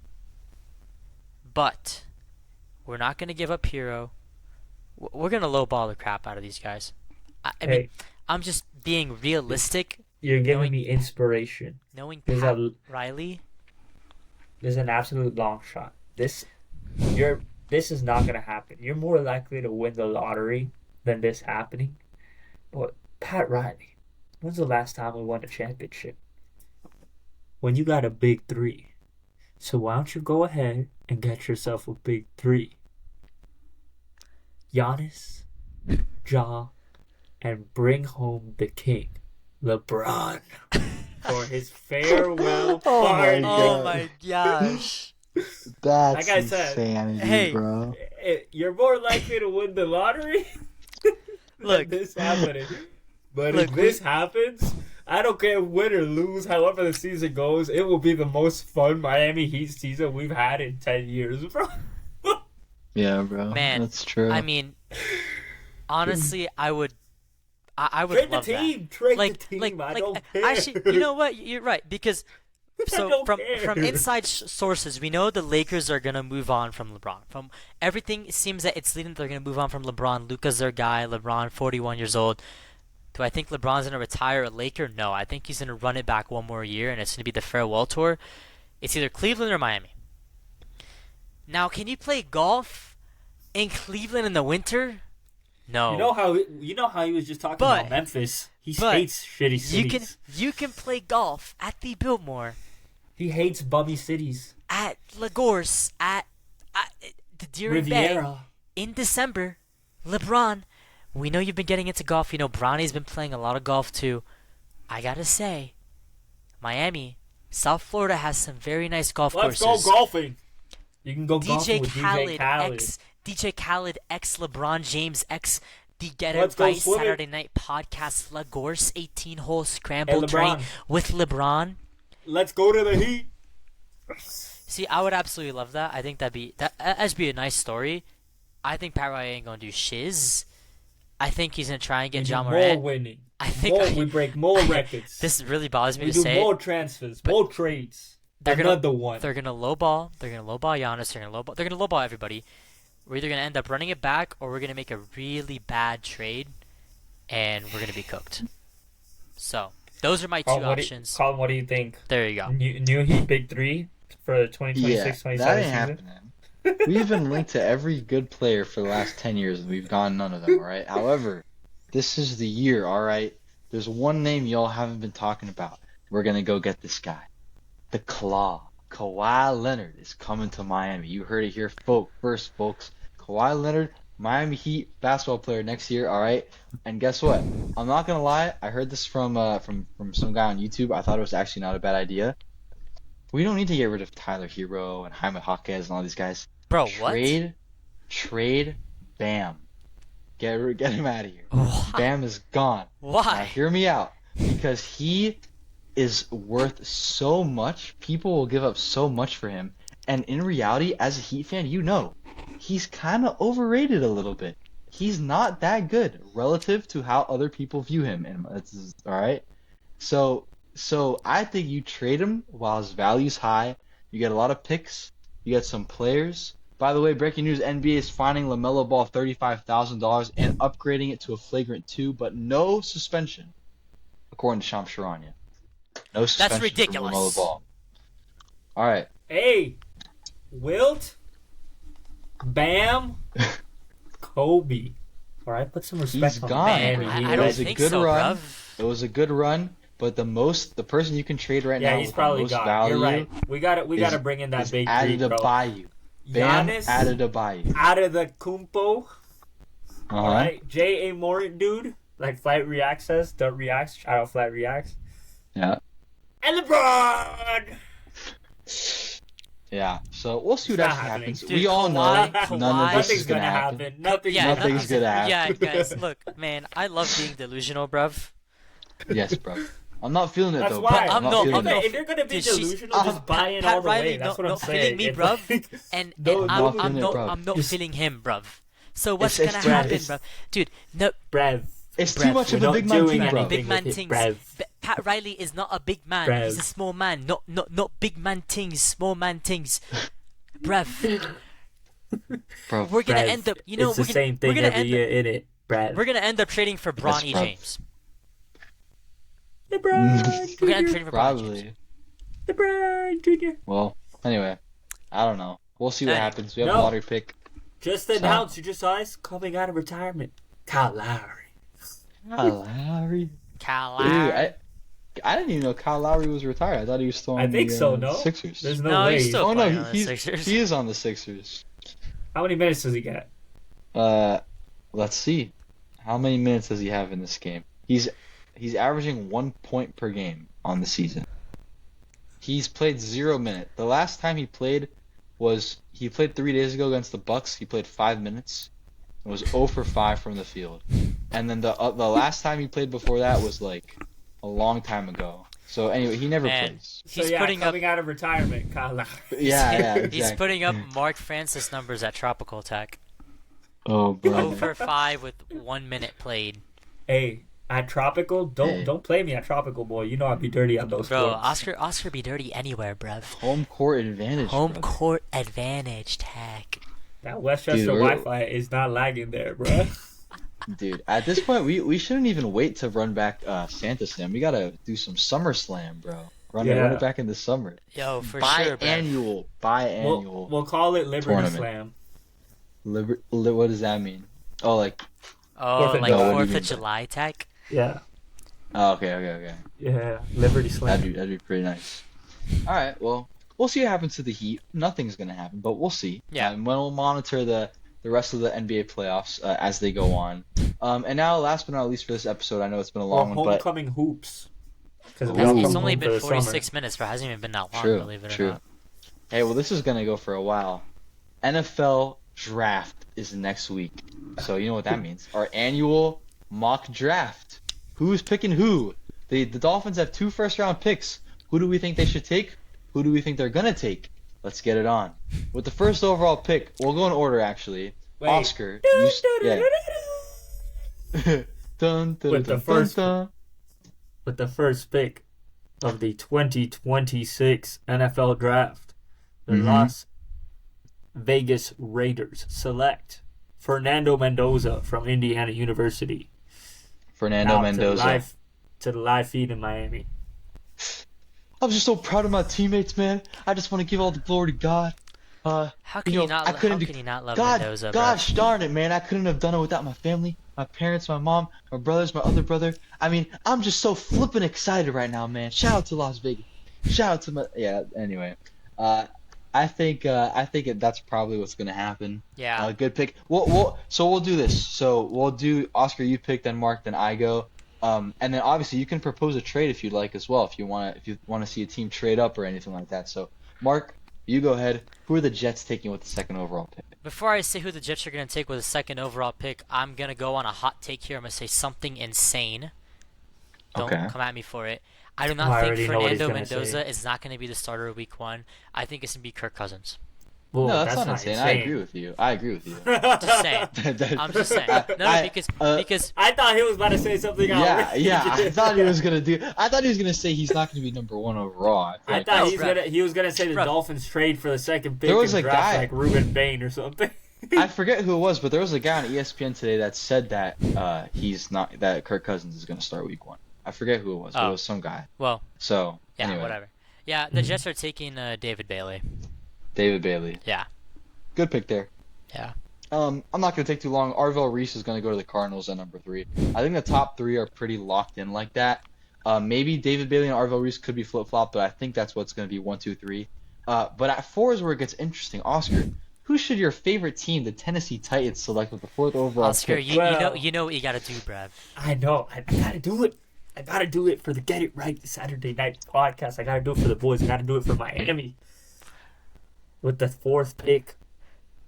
but we're not going to give up Hero. We're going to lowball the crap out of these guys. I mean, I'm just being realistic. You're giving me inspiration. Knowing There's Pat Riley. There's an absolute long shot. This is not gonna happen. You're more likely to win the lottery than this happening. But Pat Riley, when's the last time we won a championship? When you got a big 3. So why don't you go ahead and get yourself a big 3? Giannis, Ja, and bring home the king, LeBron, for his farewell party. Oh my gosh. That's Like I said, insanity, hey, bro. You're more likely to win the lottery Look, than this happening. But Look, if this happens, I don't care win or lose, however the season goes, it will be the most fun Miami Heat season we've had in 10 years, bro. Yeah, bro. Man, That's true. I mean, honestly, I would Trade the love team. that. Trade Like, the team. like, I like, don't care. actually, you know what? You're right because so don't from care. inside sources, we know the Lakers are gonna move on from LeBron. From everything, it seems that it's leading they're gonna move on from LeBron. Luka's their guy. LeBron, 41 years old. Do I think LeBron's gonna retire a Laker? No, I think he's gonna run it back one more year, and it's gonna be the farewell tour. It's either Cleveland or Miami. Now, can you play golf in Cleveland in the winter? No. You know how he was just talking But- about Memphis. He but hates shitty cities. You can play golf at the Biltmore, He hates bummy cities. at Lagos, at the Deering Bay Riviera. in December. LeBron, we know you've been getting into golf. You know Bronny's been playing a lot of golf too. I gotta say, Miami, South Florida has some very nice golf Let's courses. go golfing. You can go golfing DJ with Khaled, DJ Khaled. DJ Khaled x LeBron James x the Get Let's It go Right swimming. Saturday Night Podcast Lagos 18-hole Hey, scramble LeBron. train with LeBron. Let's go to the Heat. See, I would absolutely love that. I think that'd be a nice story. I think Pat Riley ain't gonna do shiz. I think he's gonna try and get John more Morant. winning. I think we break more records. this really bothers me we to do say. more transfers, more trades. They're Another gonna one. They're gonna lowball. They're gonna lowball Giannis. They're gonna lowball everybody. we're either gonna end up running it back or we're gonna make a really bad trade, and we're gonna be cooked. So those are my two options. Colin, what do you think? There you go. New Heat Big 3 for the 2026-27 that ain't season? happening. We've been linked to every good player for the last 10 years, and we've gotten none of them, all right? However, this is the year, all right? There's one name y'all haven't been talking about. We're going to go get this guy. The Claw. Kawhi Leonard is coming to Miami. You heard it here first, folks. Kawhi Leonard, Miami Heat basketball player next year, all right? And guess what? I'm not going to lie. I heard this from some guy on YouTube. I thought it was actually not a bad idea. We don't need to get rid of Tyler Hero and Jaime Jaquez and all these guys. Bro, what? Trade Bam. Get him out of here. Why? Bam is gone. Why? Now, hear me out. Because he is worth so much. People will give up so much for him. And in reality, as a Heat fan, you know, he's kind of overrated a little bit. He's not that good relative to how other people view him. And it's all right. So I think you trade him while his value's high. You get a lot of picks. You get some players. By the way, breaking news: NBA is fining LaMelo Ball $35,000 and upgrading it to a flagrant 2, but no suspension, according to Shams Charania. No suspension. That's ridiculous. For LaMelo Ball. All right. Hey, Wilt, Bam, Kobe. All right, put some respect He's on gone. Miami. I It don't was a think good so, run. bruv. It was a good run, but the person you can trade right Yeah, now he's with probably the most gone. value You're right. We gotta bring in that is big three, bro. Adebayo. Bam Giannis, Adebayo. out of the Kumpo. Uh-huh. All right, J.A. Morant, dude. Like Flight React says, don't react. Shout out Flight Reacts. Yeah. And LeBron. Yeah. So we'll see what It's not actually happening. happens. Dude, we all know Kawhi- none of this Nothing's is gonna happen. Nothing's Nothing's gonna happen. Yeah, guys, look, man, I love being delusional, bruv. Yes, bro. I'm not feeling it That's though. why. Bro. I'm not no- feeling I'm it. no- If you're gonna be Dude, she's- delusional, just buy it Pat all the Riley, way. That's what I'm not saying. feeling me, It's bruv. like- And No, I'm feeling it, bruv. not Just- feeling him, bruv. So what's It's gonna Brad, happen, it's- bruv? Dude, no, Brev. It's Brev, too much we're of a not big man doing team, bro. anything. big man with it, things. Brev. Pat Riley is not a big man. Brev. He's a small man. Not big man things. Small man things. Bruv, Bro, we're gonna Brev. end up. It's the same thing every year, innit, Brad? We're gonna end up trading for Bronny bruv. James. LeBron We're gonna end up Jr. trading for Bronny James. probably. LeBron Jr. Well, anyway, I don't know. We'll see what Hey, happens. We have a no. lottery pick. Just announced, you just saw us coming out of retirement. Kyle Lowry. Kyle Lowry. Kyle Dude, Lowry. I didn't even know Kyle Lowry was retired. I thought he was still on I think the so, no? Sixers. There's no, No, way. he's still- Oh no, playing on the he Sixers. is on the Sixers. How many minutes does he get? Let's see. How many minutes does he have in this game? He's averaging 1 point per game on the season. He's played 0 minutes. The last time he played was 3 days ago against the Bucks. He played 5 minutes. It was 0 for 5 from the field. And then the last time he played before that was like a long time ago. So anyway, he never Man. plays. So He's yeah, putting up. coming out of retirement, Kyle Lowry. Yeah, He's exactly. putting up Mark Francis numbers at Tropical Tech. Oh, bro. Over 5 with 1 minute played. Hey, at Tropical, don't play me at Tropical, boy. You know I'd be dirty on those Bro, floors. Oscar be dirty anywhere, bruv. Home court advantage. Home bro. court advantage, Tech. That Westchester Dude, we're- Wi-Fi is not lagging there, bro. Dude, at this point, we shouldn't even wait to run back Santa Slam. We gotta do some Summer Slam, bro. Run Yeah. it back in the summer. Yo, for sure, bruv. Biannual. We'll call it Liberty Tournament. Slam. What does that mean? Oh, like. Oh, 4th of like July. 4th of July, Tech? Yeah, Oh, okay. yeah, Liberty Slam. That'd be pretty nice. All right, well, we'll see what happens to the Heat. Nothing's gonna happen, but we'll see. Yeah. And we'll monitor the rest of the NBA playoffs as they go on. And now, last but not least for this episode, I know it's been a Or long one, but homecoming hoops. Because Ooh. It's only been 46 minutes, bro. It hasn't even been that long, believe it or not. Hey, well, this is gonna go for a while. NFL draft is next week, so you know what that means. Our annual mock draft. Who's picking who? The Dolphins have 2 first-round picks. Who do we think they should take? Who do we think they're gonna take? Let's get it on. With the first overall pick, we'll go in order actually. Wait. Oscar, Dun, dun, With the dun, first- dun, With the first pick of the 2026 NFL Draft, the Mhm. Los Vegas Raiders select Fernando Mendoza from Indiana University. Fernando Mendoza. To the live feed in Miami. I'm just so proud of my teammates, man. I just want to give all the glory to God. How can you not love Mendoza, bro? Gosh darn it, man. I couldn't have done it without my family, my parents, my mom, my brothers, my other brother. I mean, I'm just so flippin' excited right now, man. Shout out to Las Vegas. Shout out to anyway. I think that's probably what's gonna happen. Yeah. Good pick. So we'll do this. So we'll do Oscar, you pick, then Mark, then I go. And then obviously you can propose a trade if you'd like as well, if you want to see a team trade up or anything like that. So Mark, you go ahead. Who are the Jets taking with the second overall pick? Before I say who the Jets are going to take with the second overall pick, I'm going to go on a hot take here. I'm going to say something insane. Don't come at me for it. I do not think Fernando Mendoza is not going to be the starter of week 1. I think it's going to be Kirk Cousins. Well, no, that's not insane. I agree with you. Just saying. I'm just saying. No, because I thought he was about to say something else. Yeah. I thought he was gonna say he's not gonna be number 1 overall. I thought he was gonna say the Dolphins trade for the second pick. There was a guy like Ruben Bain or something. I forget who it was, but there was a guy on ESPN today that said that that Kirk Cousins is gonna start week 1. I forget who it was, but it was some guy. Well. So yeah, anyway. whatever. Yeah, the Jets are taking David Bailey. David Bailey. Yeah. Good pick there. Yeah. I'm not going to take too long. Arvell Reese is going to go to the Cardinals at number 3. I think the top 3 are pretty locked in like that. Maybe David Bailey and Arvell Reese could be flip-flop, but I think that's what's going to be 1, 2, 3. But at 4 is where it gets interesting. Oscar, who should your favorite team, the Tennessee Titans, select with the 4th overall Oscar, pick? you know what you got to do, Brad. I know. I got to do it. I got to do it for the Get It Right Saturday night podcast. I got to do it for the boys. I got to do it for Miami. With the 4th pick,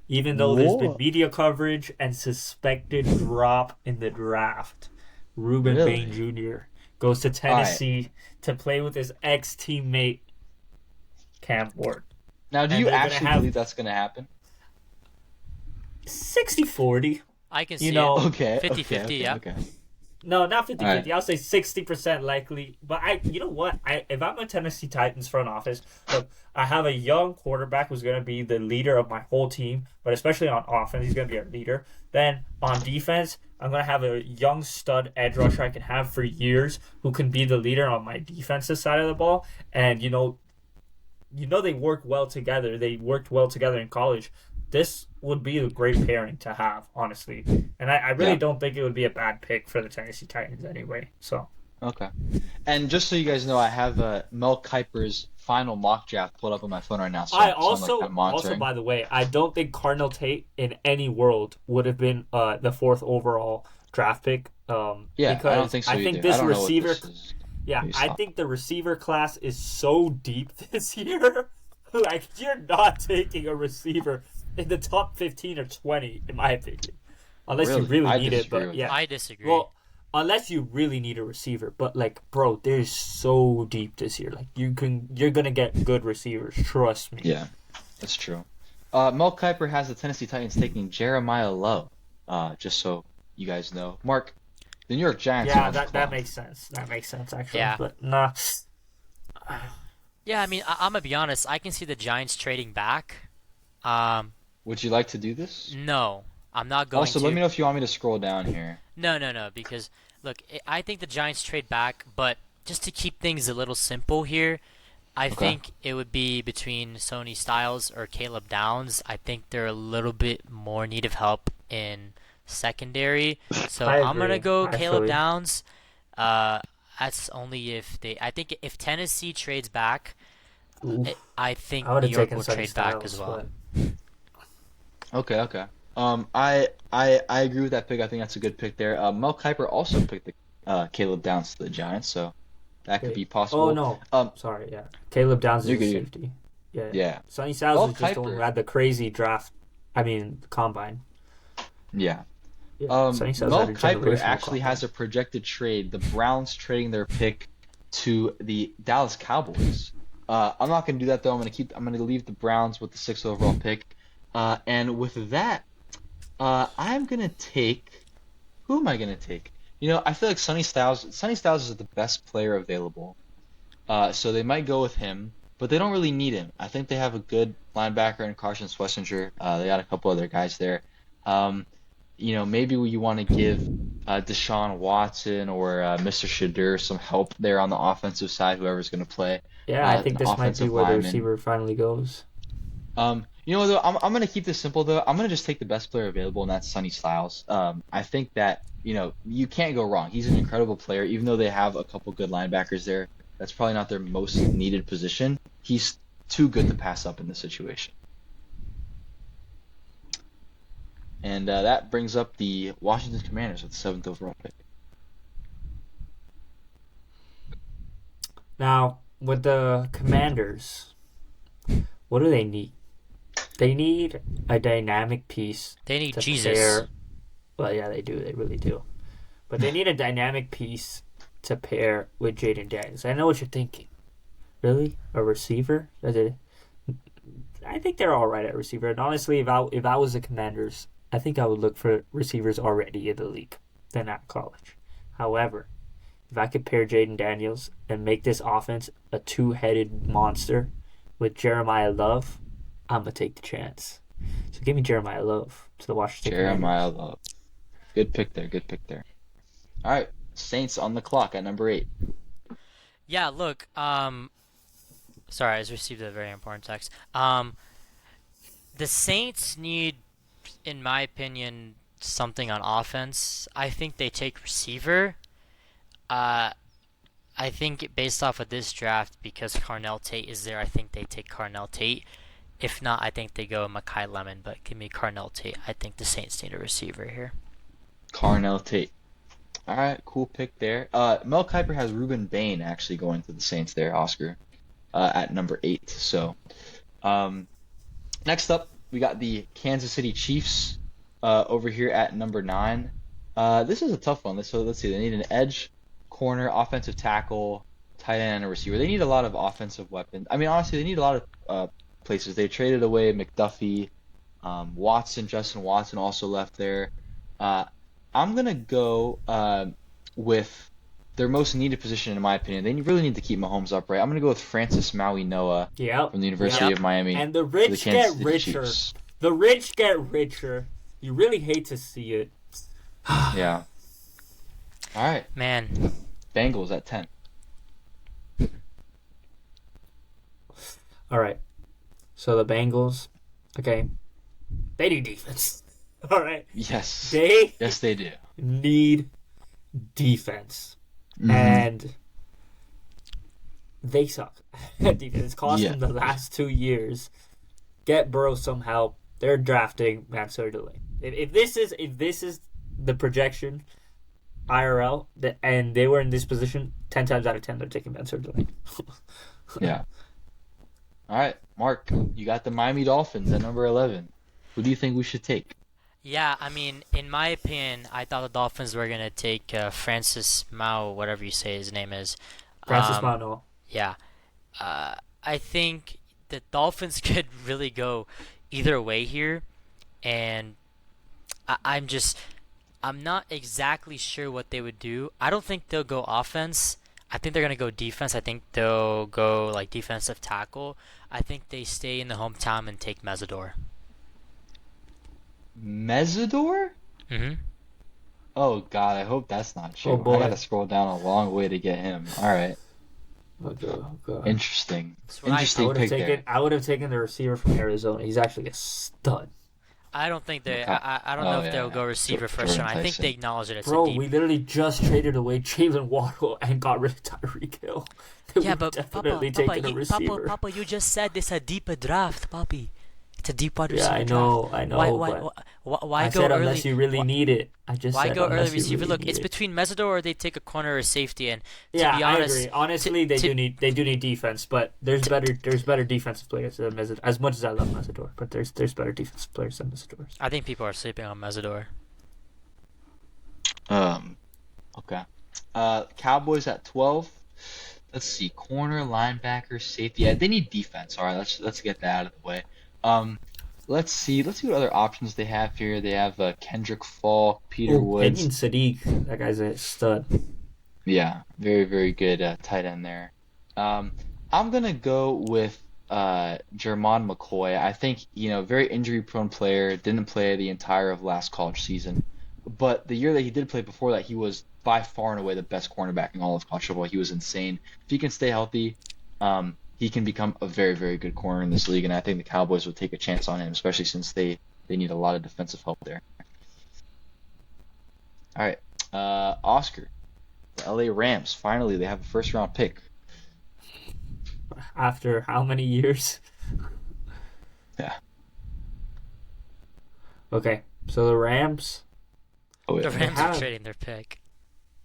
even though there's been media coverage and suspected drop in the draft, Ruben Bain Jr. goes to Tennessee to play with his ex-teammate, Cam Ward. Now, do you actually believe that's going to happen? 60-40. I can see it. Okay. 50-50, yeah. Okay. No, not 50-50. Right. I'll say 60% likely. But you know what? If I'm a Tennessee Titans front office, look, I have a young quarterback who's going to be the leader of my whole team, but especially on offense, he's going to be our leader. Then on defense, I'm going to have a young stud edge rusher I can have for years who can be the leader on my defensive side of the ball. And, they work well together. They worked well together in college. This would be a great pairing to have, honestly. And I really don't think it would be a bad pick for the Tennessee Titans anyway. So. Okay. And just so you guys know, I have Mel Kiper's final mock draft pulled up on my phone right now. So also, by the way, I don't think Cardinal Tate in any world would have been the 4th overall draft pick. I don't think so I either. think this receiver... I stop. think the receiver class is so deep this year. Like, you're not taking a receiver in the top 15 or 20, in my opinion. Unless you really need it. But yeah, I disagree. Well, unless you really need a receiver. But, like, bro, they're so deep this year. Like, you're going to get good receivers. Trust me. Yeah, that's true. Mel Kiper has the Tennessee Titans taking Jeremiah Love, just so you guys know. Mark, the New York Giants. Yeah, that makes sense. That makes sense, actually. Yeah. But, nah. Yeah, I mean, I'm going to be honest. I can see the Giants trading back. Would you like to do this? No, I'm not going to. Also, let me know if you want me to scroll down here. No, because, look, I think the Giants trade back, but just to keep things a little simple here, I think it would be between Sonny Styles or Caleb Downs. I think they're a little bit more need of help in secondary. So I'm going to go Caleb Downs. That's only if I think if Tennessee trades back, I think New York will trade back as well. Okay. I agree with that pick. I think that's a good pick there. Mel Kiper also picked the Caleb Downs to the Giants, so that could be possible. Oh no, sorry, yeah. Caleb Downs is a safety. Yeah. Sonny Styles is just the one who had the crazy draft. Combine. Yeah. Mel Kiper actually has a projected trade. The Browns trading their pick to the Dallas Cowboys. I'm not going to do that though. I'm going to leave the Browns with the 6th overall pick. And with that, I'm going to take. Who am I going to take? I feel like Sonny Styles is the best player available. So they might go with him. but they don't really need him. I think they have a good linebacker in Carson Schlesinger. They got a couple other guys there. Um, maybe you want to give Deshaun Watson or Mr. Shadur some help there on the offensive side, whoever's going to play. Yeah, I think An this might be offensive where the lineman. receiver finally goes. Though, I'm going to keep this simple, though. I'm going to just take the best player available, and that's Sonny Styles. I think that, you can't go wrong. He's an incredible player, even though they have a couple good linebackers there. That's probably not their most needed position. He's too good to pass up in this situation. And that brings up the Washington Commanders with the 7th overall pick. Now, with the Commanders, what do they need? They need a dynamic piece. They need to Jesus. pair. Well, yeah, they do. They really do. But they need a dynamic piece to pair with Jaden Daniels. I know what you're thinking. Really? A receiver? I think they're all right at receiver. And honestly, if I was the Commanders, I think I would look for receivers already in the league than at college. However, if I could pair Jaden Daniels and make this offense a two-headed monster with Jeremiah Love, I'm going to take the chance. So give me Jeremiah Love to the Washington Jeremiah Commanders. Love. Good pick there. All right, Saints on the clock at number 8. Yeah, look, sorry, I just received a very important text. The Saints need, in my opinion, something on offense. I think they take receiver. I think based off of this draft, because Carnell Tate is there, I think they take Carnell Tate. If not, I think they go Mekhi Lemon, but give me Carnell Tate. I think the Saints need a receiver here. Carnell Tate. All right, cool pick there. Mel Kiper has Ruben Bain actually going to the Saints there, Oscar, at number 8. So, next up, we got the Kansas City Chiefs over here at number 9. This is a tough one. So let's see. They need an edge, corner, offensive tackle, tight end, and a receiver. They need a lot of offensive weapons. I mean, honestly, they need a lot of places. They traded away McDuffie, Justin Watson also left there. I'm going to go with their most needed position, in my opinion. They really need to keep Mahomes upright. I'm going to go with Francis Maui Noah from the University of Miami. And the rich get richer. Chiefs. The rich get richer. You really hate to see it. Yeah. All right. Man. Bengals at 10. All right. So the Bengals, okay, they need defense. All right. Yes. Yes, they do. Need defense. Mm-hmm. And they suck at defense. It's cost them the last 2 years. Get Burrow some help. They're drafting Max Delay. If this is the projection, IRL, and they were in this position, 10 times out of 10 they're taking Max Delay. Yeah. All right, Mark, you got the Miami Dolphins at number 11. Who do you think we should take? Yeah, I mean, in my opinion, I thought the Dolphins were going to take Francis Mao, whatever you say his name is. Francis Mao. Yeah. I think the Dolphins could really go either way here. And I'm not exactly sure what they would do. I don't think they'll go offense. I think they're going to go defense. I think they'll go like defensive tackle. I think they stay in the hometown and take Mesidor. Mesidor? Mm-hmm. Oh, God, I hope that's not true. Oh, boy. I got to scroll down a long way to get him. All right. Okay. Interesting. what I Pick there. I would have taken the receiver from Arizona. He's actually a stud. I don't think they. I don't know if they'll go receiver first round. I think they acknowledge it. It's Bro, a deep. we literally just traded away Jalen Waddle and got rid of Tyreek Hill. Yeah, but Papa, you just said this a deeper draft, Papi. It's a deep wide receiver I draft. I know. Why I go said early? unless you really need it. Why go early receiver? Look, it's between Mesidor or they take a corner or safety. And to be honest, I agree. Honestly, they do need defense, but there's better defensive players than Mesidor. As much as I love Mesidor, but there's better defensive players than Mesidor. I think people are sleeping on Mesidor. Okay. Cowboys at 12. Let's see, corner, linebacker, safety. Yeah, they need defense. All right, let's get that out of the way. Let's see what other options they have here. They have Kendrick Falk, Peter Woods. Kenyon Sadiq, that guy's a stud. Yeah, very, very good tight end there. I'm I'm gonna go with Jermon McCoy. I think, very injury-prone player, didn't play the entire of last college season. But the year that he did play before that, he was by far and away the best cornerback in all of college football. He was insane. If he can stay healthy, he can become a very, very good corner in this league, and I think the Cowboys would take a chance on him, especially since they need a lot of defensive help there. All right, Oscar, the LA Rams. Finally, they have a first-round pick. After how many years? Yeah. Okay, so the Rams. Oh, The yeah. Rams are trading their pick.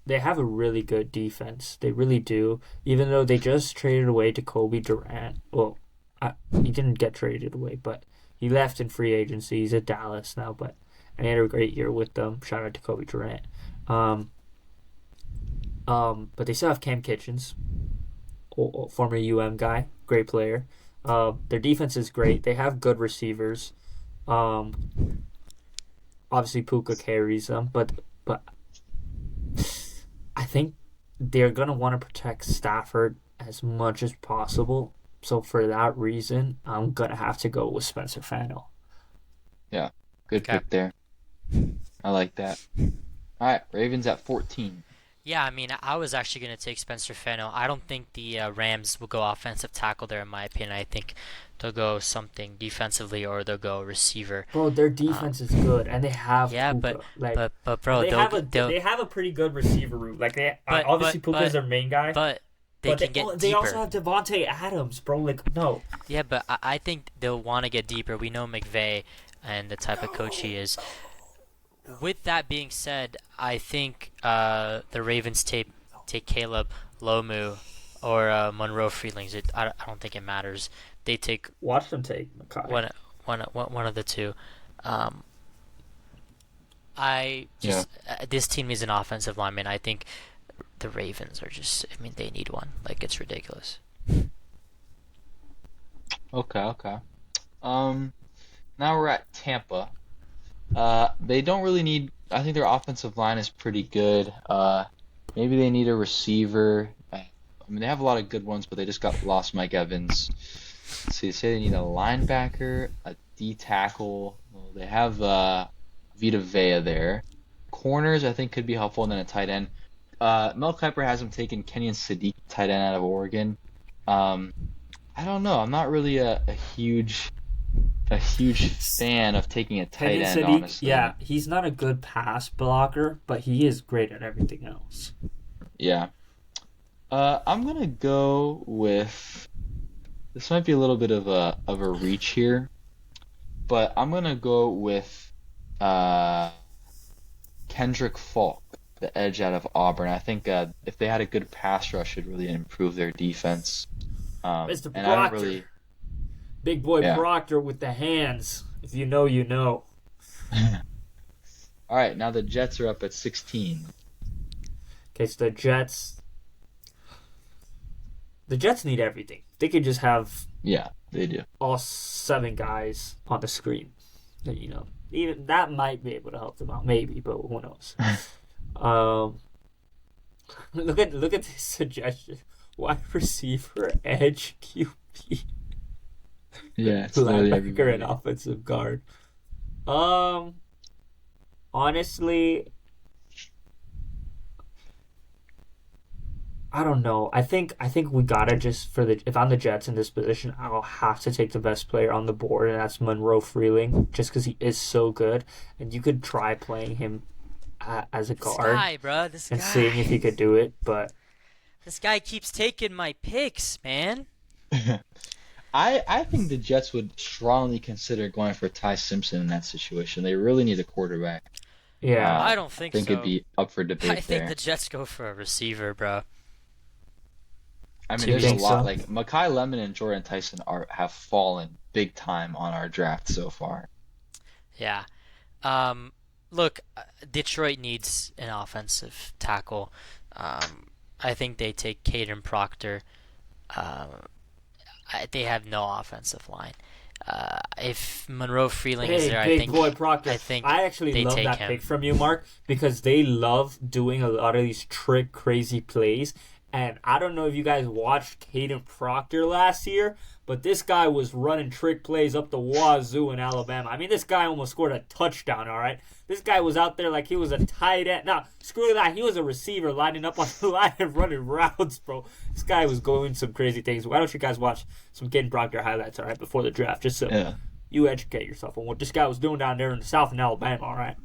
They have a really good defense. They really do. Even though they just traded away to Kobe Durant. Well, he didn't get traded away, but he left in free agency. He's at Dallas now, and he had a great year with them. Shout out to Kobe Durant. But they still have Cam Kitchens, former guy, great player. Their defense is great. They have good receivers. Obviously Puka carries them, but I think they're gonna want to protect Stafford as much as possible. So for that reason, I'm gonna have to go with Spencer Fano. Yeah, good pick there. I like that. All right, Ravens at 14. Yeah, I mean, I was actually going to take Spencer Fano. I don't think the Rams will go offensive tackle there, in my opinion. I think they'll go something defensively or they'll go receiver. Bro, their defense is good, and they have Puka. Puka. But bro, they have a pretty good receiver route. Like obviously Puka is their main guy, but they can get deeper. They also have Devontae Adams, bro. Like no. Yeah, but I think they'll want to get deeper. We know McVay and the type of coach he is. With that being said, I think the Ravens take Caleb Lomu or Monroe Freelings. I don't think it matters. They take Watch them take Makai. one of the two. This team is an offensive lineman. I think the Ravens are just. I mean, they need one. Like, it's ridiculous. Okay. Now we're at Tampa. They don't really need. I think their offensive line is pretty good. Maybe they need a receiver. I mean, they have a lot of good ones, but they just lost Mike Evans. Let's see, they say they need a linebacker, a D tackle. Well, they have Vita Vea there. Corners, I think, could be helpful, and then a tight end. Mel Kiper has him taking Kenyon Sadiq, tight end out of Oregon. I don't know. I'm not really a huge fan of taking a tight end, honestly. Yeah, he's not a good pass blocker, but he is great at everything else. Yeah. I'm gonna go with. This might be a little bit of a reach here, but I'm gonna go with Kendrick Falk, the edge out of Auburn. I think if they had a good pass rush, it would really improve their defense. Mr. And Proctor. I don't really. Big boy Yeah. Proctor with the hands. If you know, you know. All right, now the Jets are up at 16. Okay, so the Jets need everything. They could just have Yeah, they do. all 7 guys on the screen. Even that might be able to help them out, maybe, but who knows? Look at this suggestion: wide receiver, edge, QB, Yeah, it's literally linebacker, everybody. and offensive guard. Honestly, I don't know. I think we gotta just if I'm the Jets in this position, I'll have to take the best player on the board, and that's Monroe Freeling, just because he is so good, and you could try playing him as a guard This and guy. seeing if he could do it. But This guy keeps taking my picks, man. I think the Jets would strongly consider going for Ty Simpson in that situation. They really need a quarterback. yeah, I don't think I think so. it'd be up for debate I think there. the Jets go for a receiver, bro. I mean, Do you there's a think lot. so? Like Mekhi Lemon and Jordan Tyson have fallen big time on our draft so far. Yeah. Look, Detroit needs an offensive tackle. I think they take Caden Proctor. They have no offensive line. If Monroe Freeling is there, big boy Proctor. I actually they love take that him. pick from you, Mark, because they love doing a lot of these crazy plays, And I don't know if you guys watched Caden Proctor last year, but this guy was running trick plays up the wazoo in Alabama. I mean, this guy almost scored a touchdown, all right? This guy was out there like he was a tight end. No, screw that. He was a receiver lining up on the line and running routes, bro. This guy was going some crazy things. Why don't you guys watch some Caden Proctor highlights, all right, before the draft, just so you educate yourself on what this guy was doing down there in the South in Alabama, all right?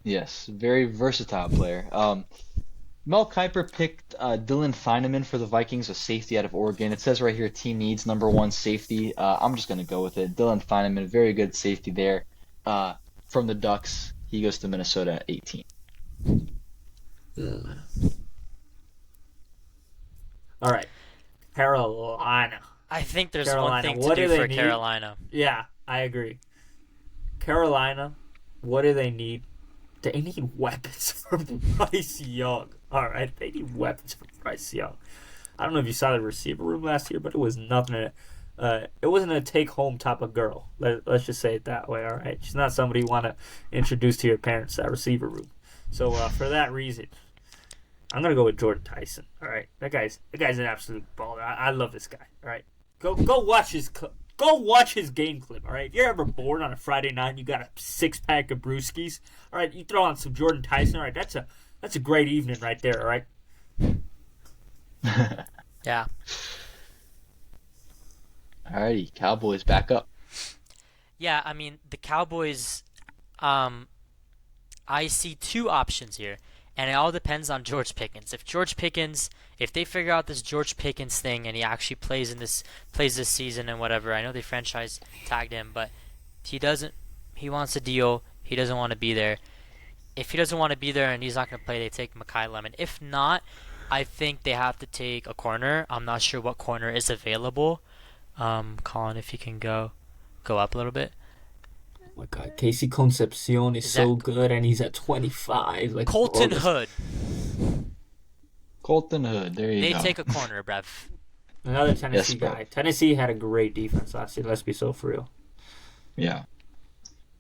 Yes, very versatile player. Mel Kiper picked Dylan Feineman for the Vikings, a safety out of Oregon. It says right here, team needs number one safety. I'm just going to go with it. Dylan Feineman, very good safety there. From the Ducks, he goes to Minnesota at 18. All right, Carolina. I think there's Carolina. one thing What to do do they for need? Carolina. Yeah, I agree. Carolina, what do they need? They need weapons from Bryce Young. All right, they need weapons from Bryce Young. I don't know if you saw the receiver room last year, but it was nothing. It wasn't a take-home type of girl. Let's just say it that way. All right, she's not somebody you want to introduce to your parents. That receiver room. So for that reason, I'm gonna go with Jordan Tyson. All right, that guy's an absolute baller. I love this guy. All right, go watch his Go watch his game clip, all right? If you're ever bored on a Friday night and you got a six-pack of brewskis, all right, you throw on some Jordan Tyson, all right, that's a great evening right there, all right? Yeah. Alrighty, Cowboys back up. Yeah, I mean, the Cowboys, I see two options here, and it all depends on George Pickens. If they figure out this George Pickens thing and he actually plays this season and whatever, I know they franchise tagged him, but he wants a deal, he doesn't want to be there. If he doesn't want to be there and he's not going to play, they take Mekhi Lemon. If not, I think they have to take a corner. I'm not sure what corner is available. Colin, if you can go up a little bit. Oh my God, Casey Concepcion is so good, and he's at 25. Like Colton Hood. Colton Hood, there you go. They take a corner, bruv. Another Tennessee Yes, guy. Tennessee had a great defense last year. Let's be so for real. Yeah.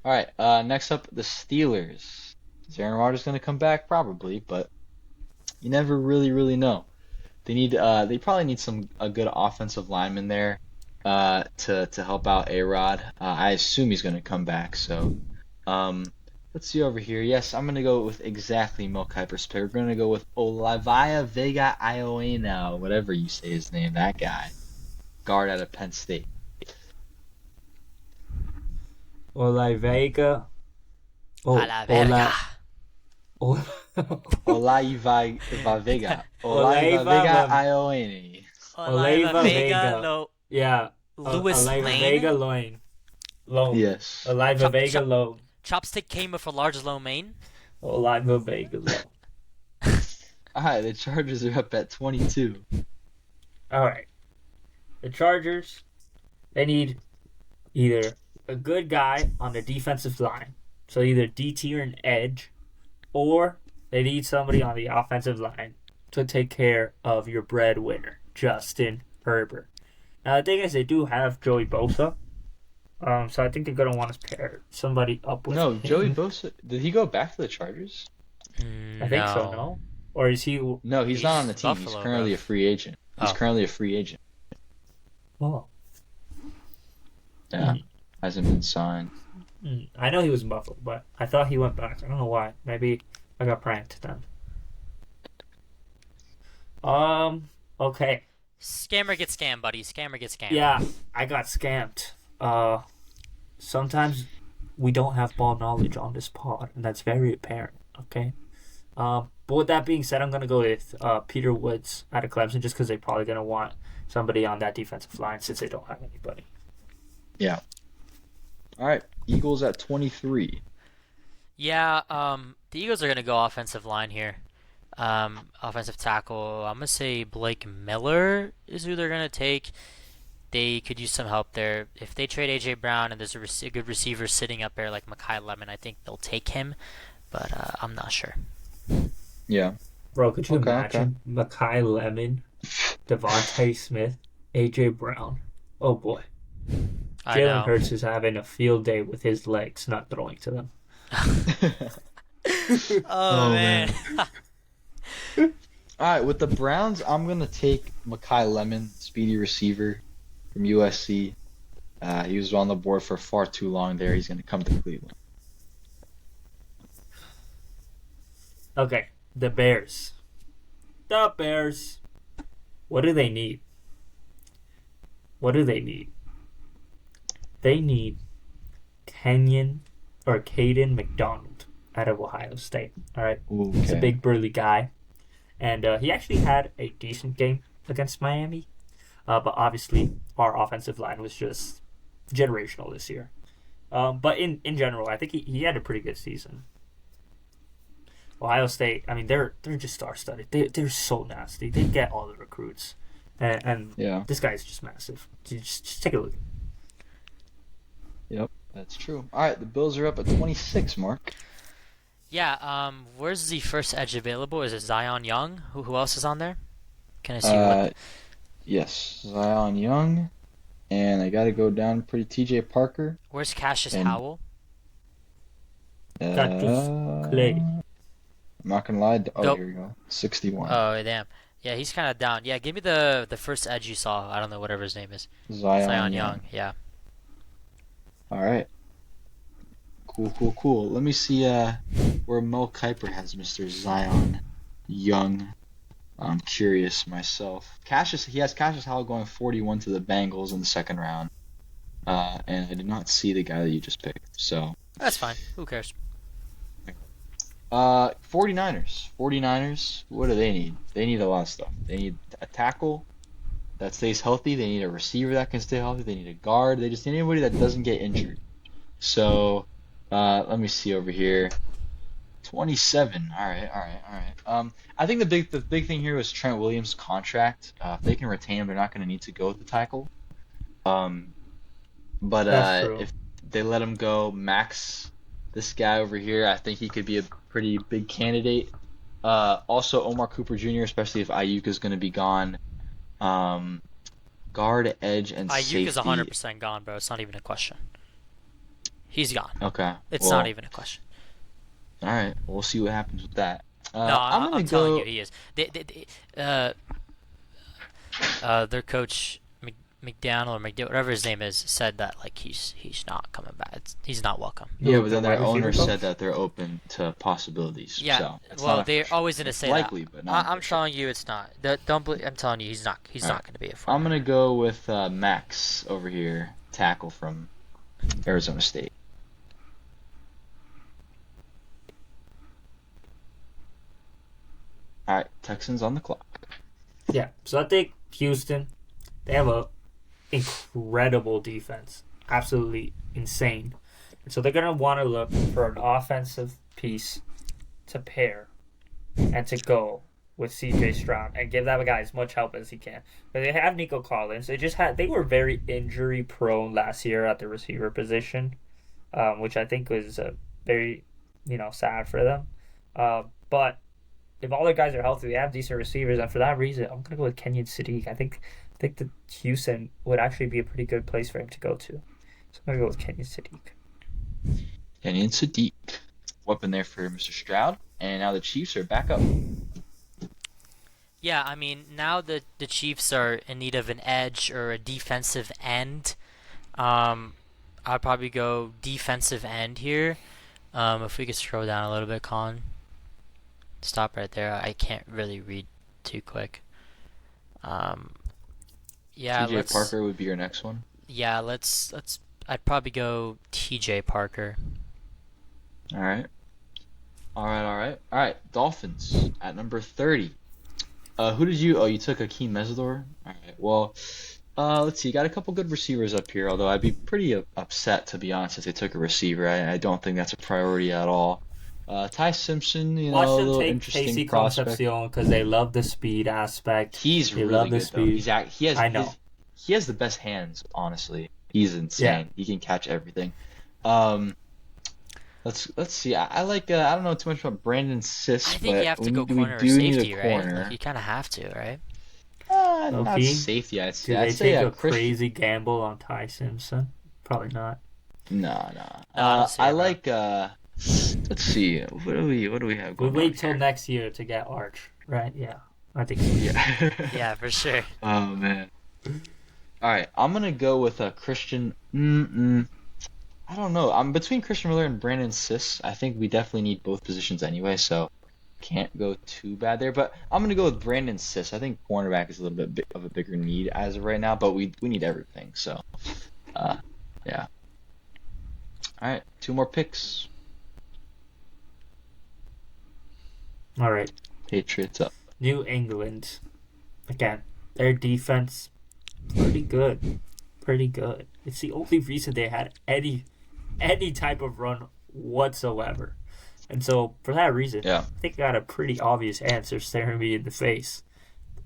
All right. Next up, the Steelers. Is Aaron Rodgers going to come back? Probably, but you never really know. They probably need a good offensive lineman there to help out A-Rod. I assume he's going to come back. So, let's see over here. Yes, I'm going to go with exactly Mel Kiper's pick. We're going to go with Olivia Vega Ioana, whatever you say his name. That guy, guard out of Penn State. Olivega. A la verga. Olivia Vega. Oliva Vega Ioane. Oliva Vega. Lo- Yeah. Lewis Oliva Lane? Vega Loan. Yes. Oliva Vega Loan. Chopstick came with a large low main. Oliva Vega Loan. Alright, the Chargers are up at 22. All right. The Chargers, they need either a good guy on the defensive line, so either DT or an edge, or they need somebody on the offensive line to take care of your breadwinner, Justin Herbert. Now, the thing is, they do have Joey Bosa, so I think they're going to want to pair somebody up with him. Joey Bosa, did he go back to the Chargers? I think so, no? Or is he... No, he's not on the team. Buffalo, he's currently bro. a free agent. He's currently a free agent. Oh. Yeah, hasn't been signed. I know he was in Buffalo, but I thought he went back. I don't know why. Maybe I got pranked then. Okay. Scammer gets scammed, buddy. Scammer gets scammed. Yeah, I got scammed. Sometimes we don't have ball knowledge on this pod, and that's very apparent, okay? But with that being said, I'm going to go with Peter Woods out of Clemson, just because they're probably going to want somebody on that defensive line since they don't have anybody. Yeah. All right, Eagles at 23. Yeah, the Eagles are going to go offensive line here. Offensive tackle, I'm going to say Blake Miller is who they're going to take. They could use some help there. If they trade A.J. Brown and there's a good receiver sitting up there like Mekhi Lemon, I think they'll take him, but I'm not sure. Yeah. Bro, could you imagine Mekhi Lemon, Devontae Smith, A.J. Brown? Oh, boy. I know. Jalen Hurts is having a field day with his legs, not throwing to them. Oh, man. All right, with the Browns, I'm gonna take Mekhi Lemon, speedy receiver from USC. He was on the board for far too long there. He's gonna come to Cleveland. Okay, the Bears. The Bears. What do they need? What do they need? They need Caden McDonald out of Ohio State. All right, Ooh, he's a okay. big burly guy, and he actually had a decent game against Miami. But obviously, our offensive line was just generational this year. But in general, I think he had a pretty good season. Ohio State, I mean, they're just star-studded. They're so nasty. They get all the recruits, and Yeah. this guy's just massive. Just take a look. Yep, that's true. All right, the Bills are up at 26, Mark. Yeah. Where's the first edge available? Is it Zion Young? Who else is on there? Can I see Uh, what? yes, Zion Young, and I got to go down pretty TJ Parker. Where's Cassius and- Howell? Cactus Clay. I'm not gonna lie. Oh, Go. here we go. 61. Oh damn. Yeah, he's kind of down. Yeah, give me the first edge you saw. I don't know whatever his name is. Zion Young. Yeah. All right. Cool. Let me see where Mel Kiper has Mr. Zion Young. I'm curious myself. He has Cassius Howell going 41 to the Bengals in the second round. And I did not see the guy that you just picked. So, That's fine. Who cares? 49ers. 49ers, what do they need? They need a lot of stuff. They need a tackle that stays healthy. They need a receiver that can stay healthy. They need a guard. They just need anybody that doesn't get injured. So, let me see over here. 27. All right. I think the big thing here was Trent Williams' contract. If they can retain him, they're not going to need to go with the tackle. But That's true. if they let him go, Max, this guy over here, I think he could be a pretty big candidate. Also, Omar Cooper Jr., especially if Ayuk is going to be gone. Guard, edge, and safety. Ayuk is 100% gone, bro. It's not even a question. He's gone. Okay. It's not even a question. All right. We'll see what happens with that. No, I'm I'm gonna telling go. you, he is. Their coach McDaniel or McDill, whatever his name is, said that like he's not coming back. He's not welcome. Yeah, but then their Wide owner receiver said that they're open to possibilities. Yeah, So it's well, not they're official. always gonna It's say likely, that. but not I'm official. telling you, it's not. I'm telling you, he's not. He's All not right. gonna be a I'm front. gonna go with Max over here, tackle from Arizona State. All right, Texans on the clock. Yeah, so I think Houston, they have a incredible defense, absolutely insane. And so they're gonna want to look for an offensive piece to pair and to go with C.J. Stroud and give that guy as much help as he can. But they have Nico Collins. They were very injury prone last year at the receiver position, which I think was very sad for them. But if all their guys are healthy, they have decent receivers, and for that reason, I'm gonna go with Kenyon Sadiq. I think the Houston would actually be a pretty good place for him to go to. So I'm gonna go with Kenyon Sadiq. Kenyon Sadiq, weapon there for Mr. Stroud, and now the Chiefs are back up. Yeah, I mean now the Chiefs are in need of an edge or a defensive end. I'd probably go defensive end here. If we could scroll down a little bit, Colin. Stop right there. I can't really read too quick. Yeah, TJ Parker would be your next one. Yeah, let's. I'd probably go T.J. Parker. All right. Dolphins at number 30. Who did you? Oh, you took Akeem Mesidor. All right. Well, let's see. You got a couple good receivers up here. Although I'd be pretty upset, to be honest, if they took a receiver. I don't think that's a priority at all. Ty Simpson, Watch a them little take interesting Casey prospect. Concepcion because they love the speed aspect. He's They really love the good though. speed. I I know. He has the best hands. Honestly, he's insane. Yeah. He can catch everything. Let's see. I like. I don't know too much about Brandon Siss, I think but you have to go we corner or do need safety, a right? corner. Like you kind of have to, right? Not Low-key? safety. I'd Do they say take a Christian. crazy gamble on Ty Simpson? Probably not. No. I don't see I it, bro. like. Let's see. What do we have We going on wait till here? next year to get Arch, right? Yeah. I think so. Yeah. Yeah, for sure. Oh man. All right, I'm gonna go with Christian. I don't know. I'm between Christian Miller and Brandon Siss. I think we definitely need both positions anyway, so can't go too bad there. But I'm gonna go with Brandon Siss. I think cornerback is a little bit of a bigger need as of right now, but we need everything. So, yeah. All right, 2 more picks. All right. Patriots up. New England. Again, their defense, pretty good. Pretty good. It's the only reason they had any type of run whatsoever. And so, for that reason, Yeah. I think I got a pretty obvious answer staring me in the face.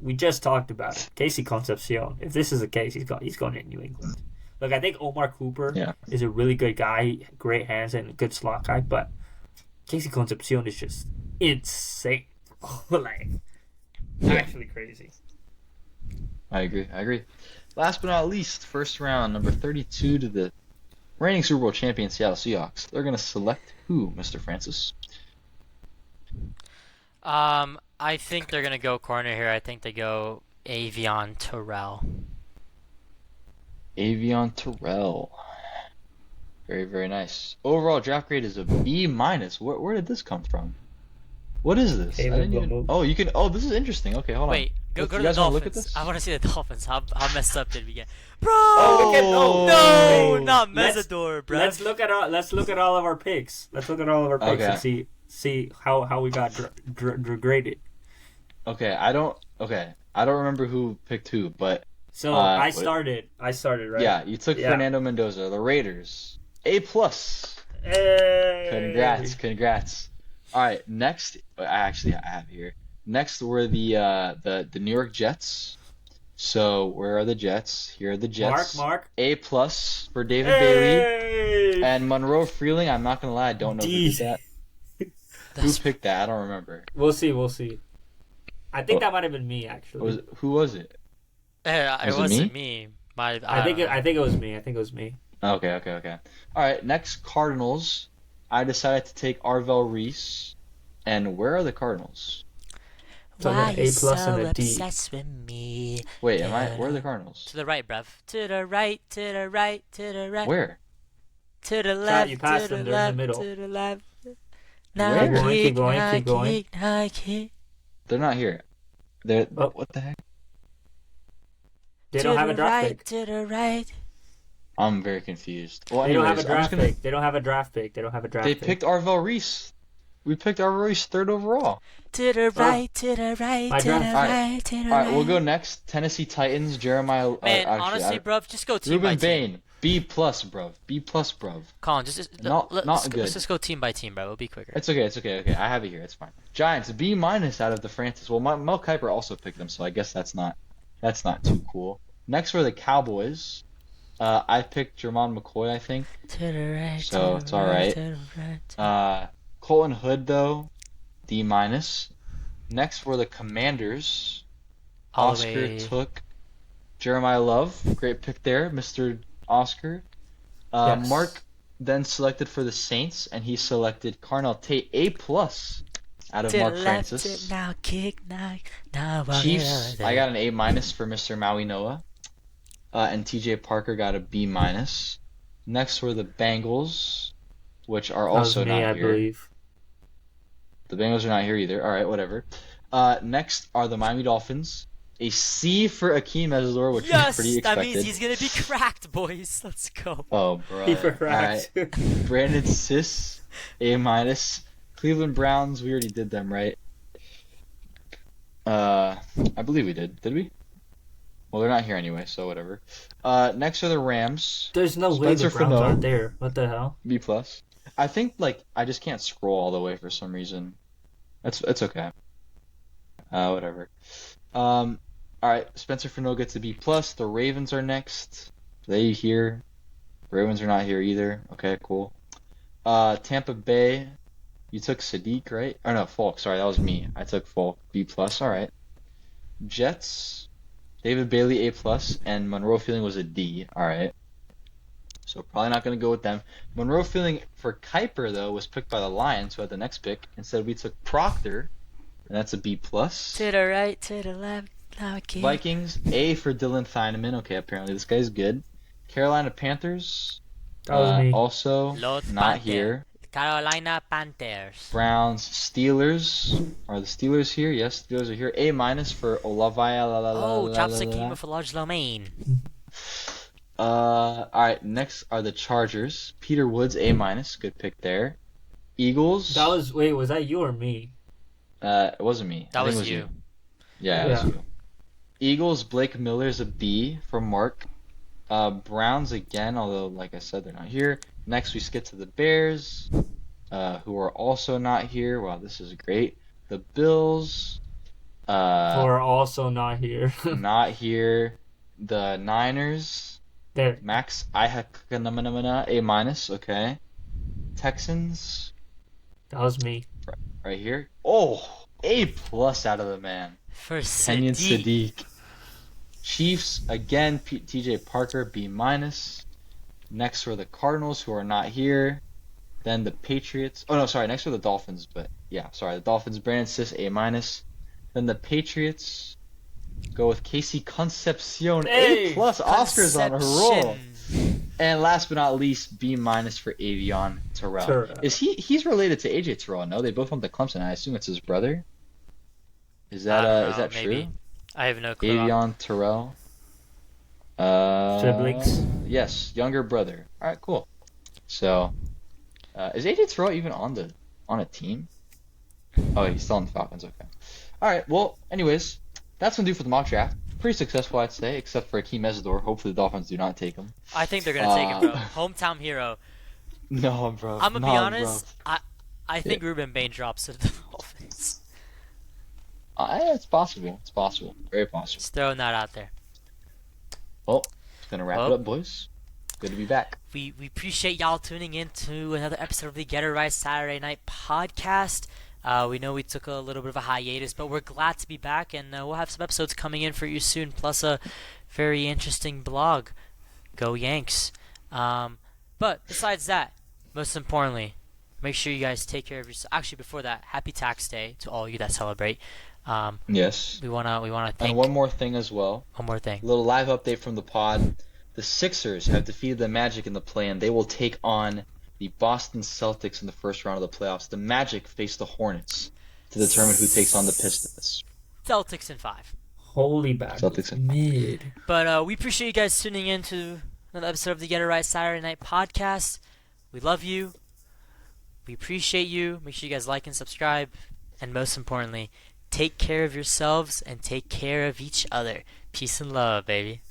We just talked about it. Casey Concepcion. If this is the case, he's going to New England. Look, I think Omar Cooper is a really good guy, great hands, and a good slot guy, but Casey Concepcion is just insane. Like, actually crazy. I agree. Last but not least, first round, number 32 to the reigning Super Bowl champion Seattle Seahawks. They're going to select who, Mr. Francis? I think they're gonna go corner here. I think they go Avion Terrell. Avion Terrell. Very, very nice. Overall draft grade is a B minus. Where did this come from? What is this? I didn't even... Oh, you can. Oh, this is interesting. Okay, hold on. Wait, go to you the guys wanna look at Dolphins. this? I want to see the Dolphins. How messed up did we get, bro? Oh, no, not Mesador, bro. Let's look at all of our picks. Okay. And see how we got graded. Okay, I don't remember who picked who, but So I started, right? yeah, you took Fernando Mendoza, the Raiders. A plus. Hey! Congrats. All right, next, I have here. Next were the New York Jets. So where are the Jets? Here are the Jets. Mark. A plus for David Bailey and Monroe Freeling. I'm not gonna lie, I don't know who did that. Who picked that? I don't remember. We'll see. I think that might have been me, actually. Who was it? It wasn't me. I think it was me. Okay. All right, next Cardinals. I decided to take Arvell Reese. And where are the Cardinals? So Why A you plus so and a D. obsessed with me? Wait, where are the Cardinals? To the right, bruv. To the right. Where? To the left. You passed them. They're in the middle. To the left. Where? Keep going. They're not here. What the heck? They don't have a draft pick. To the right. I'm very confused. Well, They don't have a anyways, draft pick. They don't have a draft pick. They picked Arvell Reese. We picked Arvell Reese 3rd overall. To the right, to the right, My to the draft- right, to the right. All right, we'll go next. Tennessee Titans, Jeremiah. Man, honestly, bruv, just go team by Ruben team. Bain, B plus, bruv. B plus, bruv. Colin, Not let's good. just go team by team, bro. It'll be quicker. It's okay. I have it here. It's fine. Giants, B minus out of the Francis. Well, Mel Kiper also picked them, so I guess that's not too cool. Next were the Cowboys. I picked Jermon McCoy, I think. To the right. So it's all right. Colton Hood though, D minus. Next were the Commanders. All the Oscar way. took Jeremiah Love. Great pick there, Mr. Oscar. Yes. Mark then selected for the Saints, and he selected Carnell Tate, A plus out of To Mark the left, Francis. now kick, now walk Chiefs, it over I there. got an A minus for Mr. Maui Noah. And TJ Parker got a B minus. Next were the Bengals, which are also me, not I here. believe. The Bengals are not here either. All right, whatever. Next are the Miami Dolphins. A C for Akeem Mesidor, which was pretty Yes, that expected. means he's gonna be cracked, boys. Let's go. Oh, bro. Keeper cracked. Brandon Siss, A minus. Cleveland Browns, we already did them, right? I believe we did. Did we? Well, they're not here anyway, so whatever. Next are the Rams. There's no way the Spencer Browns Fano. aren't there. What the hell? B plus. I think I just can't scroll all the way for some reason. It's okay. Whatever. All right. Spencer Fano gets a B plus. The Ravens are next. They here. Ravens are not here either. Okay, cool. Tampa Bay. You took Sadiq, right? Or no, Falk. Sorry, that was me. I took Falk. B plus. All right. Jets. David Bailey A plus, and Monroe Feeling was a D. All right. So probably not going to go with them. Monroe Feeling for Kuiper though was picked by the Lions, who had the next pick. Instead, we took Proctor, and that's a B plus. To the right, to the left, now I keep. Vikings, A for Dylan Thieneman. Okay, apparently this guy's good. Carolina Panthers, That was me. also Los not Panthers. here. Carolina Panthers. Browns, Steelers. Are the Steelers here? Yes, Steelers are here. A minus for Olavaya. Oh, chopstick came with a large domain. All right. Next are the Chargers. Peter Woods, A minus. Good pick there. Eagles. Was that you or me? It wasn't me. That I think was it you. Yeah, it was Yeah. you. Eagles, Blake Miller's a B for Mark. Browns again, although like I said, they're not here. Next, we skip to the Bears, who are also not here. Wow, this is great. The Bills, Who are also not here. not here. The Niners, There. Max Ihakanamana, A minus. Okay. Texans, That was me. right here. Oh, A plus out of the man. For Kenyon Sadiq. Sadiq. Chiefs, again, TJ Parker, B minus. Next were the Cardinals, who are not here. Then the Patriots. Oh, no, sorry. Next were the Dolphins, but yeah, sorry. The Dolphins, Brandon Sis, A minus. Then the Patriots go with Casey Concepcion, Hey! A plus. Oscars on a roll. Conception. And last but not least, B minus for Avion Terrell. Terrell. He's related to AJ Terrell? No, they both went to Clemson. I assume it's his brother. Is I don't that know, true? maybe. I have no clue. Avion Terrell. Siblings? Yes, younger brother. All right, cool. So, is AJ Terrell even on a team? Oh, he's still on the Falcons. Okay. All right. Well, anyways, that's gonna do for the mock draft. Pretty successful, I'd say, except for Akeem Mesidor. Hopefully, the Dolphins do not take him. I think they're gonna take it, bro. Hometown hero. No, bro. I'm gonna be No, honest. I think Ruben Bain drops to the Dolphins. Yeah, it's possible. It's possible. Very possible. Just throwing that out there. Well, gonna wrap Well. it up, boys. Good to be back. We appreciate y'all tuning in to another episode of the Get It Right Saturday Night Podcast. We know we took a little bit of a hiatus, but we're glad to be back, and we'll have some episodes coming in for you soon, plus a very interesting blog. Go Yanks. But besides that, most importantly, make sure you guys take care of yourself. Actually, before that, happy tax day to all you that celebrate. Yes. We wanna thank And one more thing as well. one more thing. A little live update from the pod. The Sixers have defeated the Magic in the play-in. They will take on the Boston Celtics in the first round of the playoffs. The Magic face the Hornets to determine who takes on the Pistons. Celtics in 5. Holy back. Celtics in Mid. But we appreciate you guys tuning in to another episode of the Get It Right Saturday Night Podcast. We love you. We appreciate you. Make sure you guys like and subscribe. And most importantly, take care of yourselves and take care of each other. Peace and love, baby.